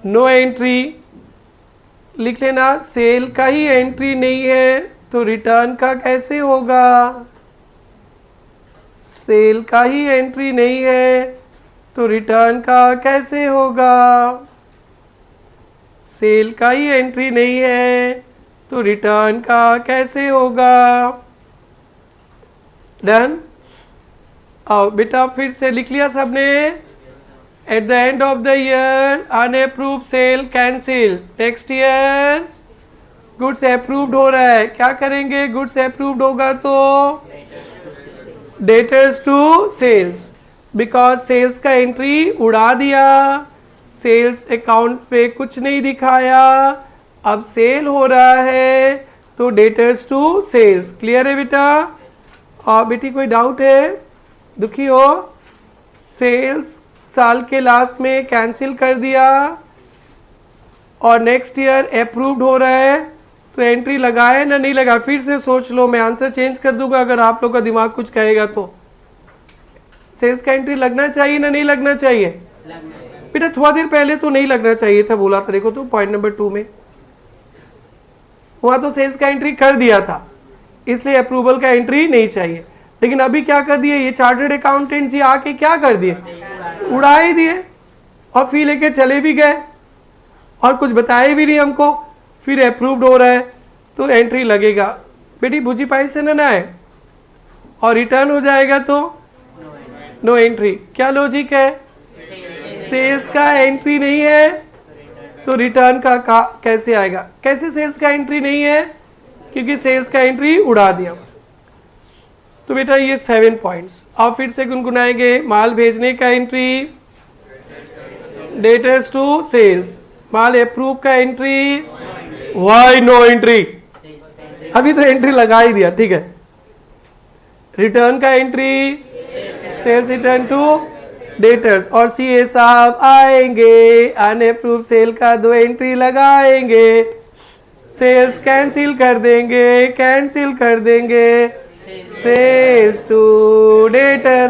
Speaker 1: no entry. लिख लेना. सेल का ही एंट्री नहीं है तो रिटर्न का कैसे होगा? सेल का ही एंट्री नहीं है तो रिटर्न का कैसे होगा? सेल का ही एंट्री नहीं है तो रिटर्न का कैसे होगा? डन. आओ बेटा फिर से लिख लिया सबने. At the end of the year unapproved sale cancelled. Next year goods approved हो रहा है. क्या करेंगे? goods approved होगा तो debtors to sales. Because sales का एंट्री उड़ा दिया. सेल्स अकाउंट पे कुछ नहीं दिखाया. अब सेल हो रहा है तो debtors to sales. क्लियर है बेटा? और बेटी कोई डाउट है? दुखी हो? सेल्स साल के लास्ट में कैंसिल कर दिया और नेक्स्ट ईयर अप्रूव्ड हो रहा है तो एंट्री लगाए ना नहीं लगा? फिर से सोच लो. मैं आंसर चेंज कर दूंगा अगर आप लोग का दिमाग कुछ कहेगा तो. सेल्स का एंट्री लगना चाहिए ना नहीं लगना चाहिए? बेटा थोड़ा देर पहले तो नहीं लगना चाहिए था बोला था. देखो तो पॉइंट नंबर 2 में वहां तो सेल्स का एंट्री कर दिया था इसलिए अप्रूवल का एंट्री नहीं चाहिए. लेकिन अभी क्या कर दिए? ये चार्टर्ड अकाउंटेंट जी आके क्या कर दिए? उड़ा ही दिए और फी लेके चले भी गए और कुछ बताए भी नहीं हमको. फिर अप्रूव्ड हो रहा है तो एंट्री लगेगा. बेटी बुझी पाई से ना है. और रिटर्न हो जाएगा तो नो एंट्री. क्या लॉजिक है? सेल्स का एंट्री नहीं है तो रिटर्न का कैसे आएगा? कैसे सेल्स का एंट्री नहीं है? क्योंकि सेल्स का एंट्री उड़ा दिया. तो बेटा ये 7 पॉइंट्स. आप फिर से गुनगुनाएंगे. माल भेजने का एंट्री डेटर्स टू सेल्स. माल अप्रूव का एंट्री वाई नो एंट्री. अभी तो एंट्री लगा ही दिया. ठीक है. रिटर्न का entry sales return to debtors. और सीए साहब आएंगे अनअप्रूव सेल का 2 एंट्री लगाएंगे. सेल्स कैंसिल कर देंगे. सेल्स टू डेटर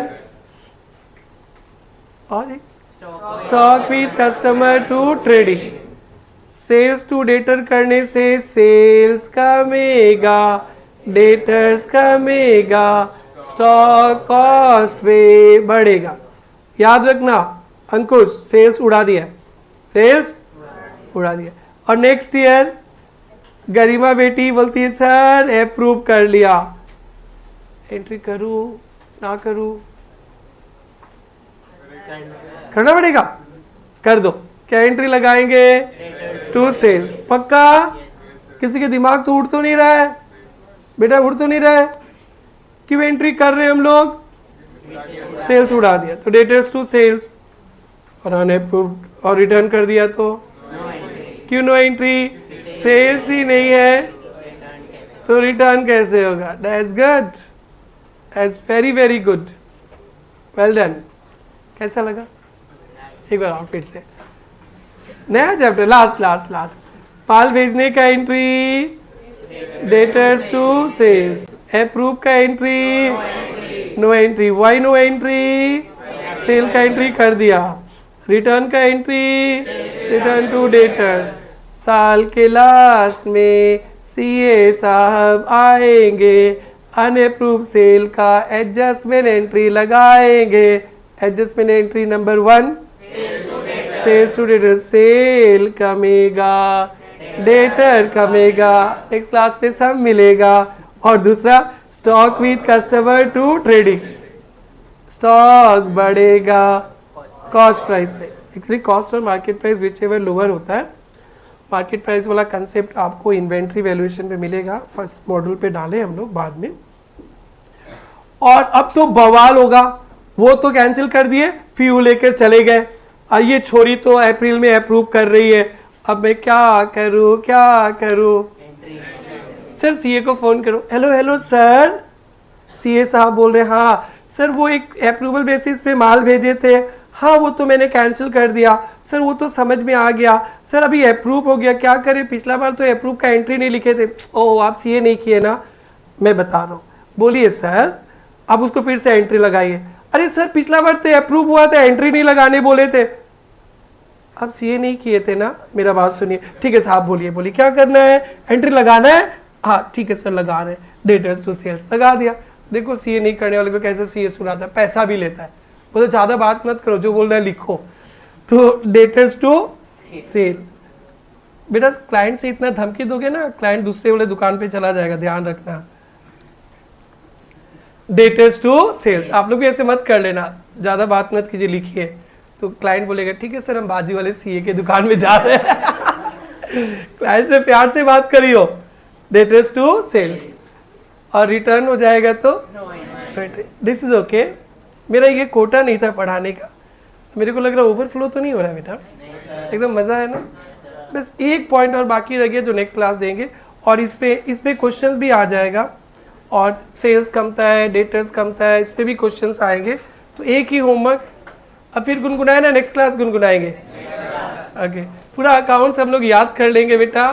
Speaker 1: और stock with customer to trading. Sales to debtor करने से सेल्स कमेगा, डेटर्स कमेगा, स्टॉक कॉस्ट में बढ़ेगा. याद रखना अंकुश, सेल्स उड़ा दिया. और नेक्स्ट ईयर गरिमा बेटी बोलती है सर अप्रूव कर लिया. एंट्री करूं ना करूं? करना पड़ेगा. कर दो. क्या एंट्री लगाएंगे? To sales. पक्का? किसी के दिमाग तो उड़ तो नहीं रहा है बेटा? उड़ तो नहीं रहा है. क्यों एंट्री कर रहे हैं हम लोग? सेल्स उड़ा दिया तो डेटर्स टू सेल्स. और अनअप्रूव्ड और रिटर्न कर दिया तो क्यों नो एंट्री? सेल्स ही नहीं है तो रिटर्न कैसे होगा? That's good. That's very very good. Well done. कैसा लगा? एक बार और फिर से नया चैप्टर. लास्ट. माल भेजने का entry debtors to sales. Approve का entry no entry. Why no entry? Sale का एंट्री कर दिया. रिटर्न का एंट्री रिटर्न टू डेटर्स. साल के लास्ट में सीए साहब आएंगे, अनअप्रूव सेल का एडजस्टमेंट एंट्री लगाएंगे. Adjustment entry number 1 sales to debtor, sale कमेगा, डेटर कमेगा, नेक्स्ट क्लास पे सब मिलेगा। और दूसरा stock with customer to trading, stock बढ़ेगा कॉस्ट प्राइस पे। एक्चुअली कॉस्ट और market price whichever lower होता है, मार्केट प्राइस वाला कंसेप्ट आपको इन्वेंट्री वैल्यूएशन पे मिलेगा, फर्स्ट मॉड्यूल पे डाले हम लोग बाद में। और अब तो बवाल होगा, वो तो कैंसिल कर दिए, फ्यू लेकर चले गए, और ये छोरी तो अप्रैल में अप्रूव कर रही है, अब मैं क्या करूं क्या करूं। सर सीए को फोन करो, हेलो हेलो सर, सीए साहब बोल रहे हैं, हाँ सर वो एक अप्रूवल बेसिस पे माल भेजे थे, हाँ वो तो मैंने कैंसिल कर दिया सर, वो तो समझ में आ गया सर, अभी अप्रूव हो गया, क्या करें, पिछला बार तो अप्रूव का एंट्री नहीं लिखे थे। ओह आप सीए नहीं किए ना, मैं बता रहा हूँ, बोलिए सर, आप उसको फिर से एंट्री लगाइए। अरे सर पिछला बार तो अप्रूव हुआ था, एंट्री नहीं लगाने बोले थे। आप सीए नहीं किए थे ना, मेरा बात सुनिए, ठीक है साहब बोलिए बोलिए क्या करना है, एंट्री लगाना है, हाँ ठीक है सर लगा रहे हैं, डेटर्स टू सेल्स लगा दिया। देखो सीए नहीं करने वाले को कैसे सीए सुनाता है, पैसा भी लेता है, वो तो ज़्यादा बात मत करो, जो बोल रहा है लिखो। तो डेटर्स टू सेल, बेटा क्लाइंट से इतना धमकी दोगे ना, क्लाइंट दूसरे वाले दुकान पे चला जाएगा, ध्यान रखना। डेटर्स टू सेल्स, आप लोग भी ऐसे मत कर लेना, ज़्यादा बात मत कीजिए, लिखिए, तो क्लाइंट बोलेगा ठीक है सर हम बाजू वाले सीए के दुकान में जा रहे हैं। क्लाइंट से प्यार से बात करियो, डेटर्स टू सेल्स, और रिटर्न हो जाएगा तो दिस इज ओके। मेरा ये कोटा नहीं था पढ़ाने का, मेरे को लग रहा है ओवरफ्लो तो नहीं हो रहा है बेटा, एकदम मज़ा है ना। बस एक पॉइंट और बाकी रह गया जो नेक्स्ट क्लास देंगे, और इस पे क्वेश्चंस भी आ जाएगा, और सेल्स कमता है, डेटर्स कमता है, इस पे भी क्वेश्चंस आएंगे। तो एक ही होमवर्क, अब फिर गुनगुनाए ना, नेक्स्ट क्लास गुनगुनाएंगे। ओके, पूरा अकाउंट्स हम लोग याद कर लेंगे बेटा,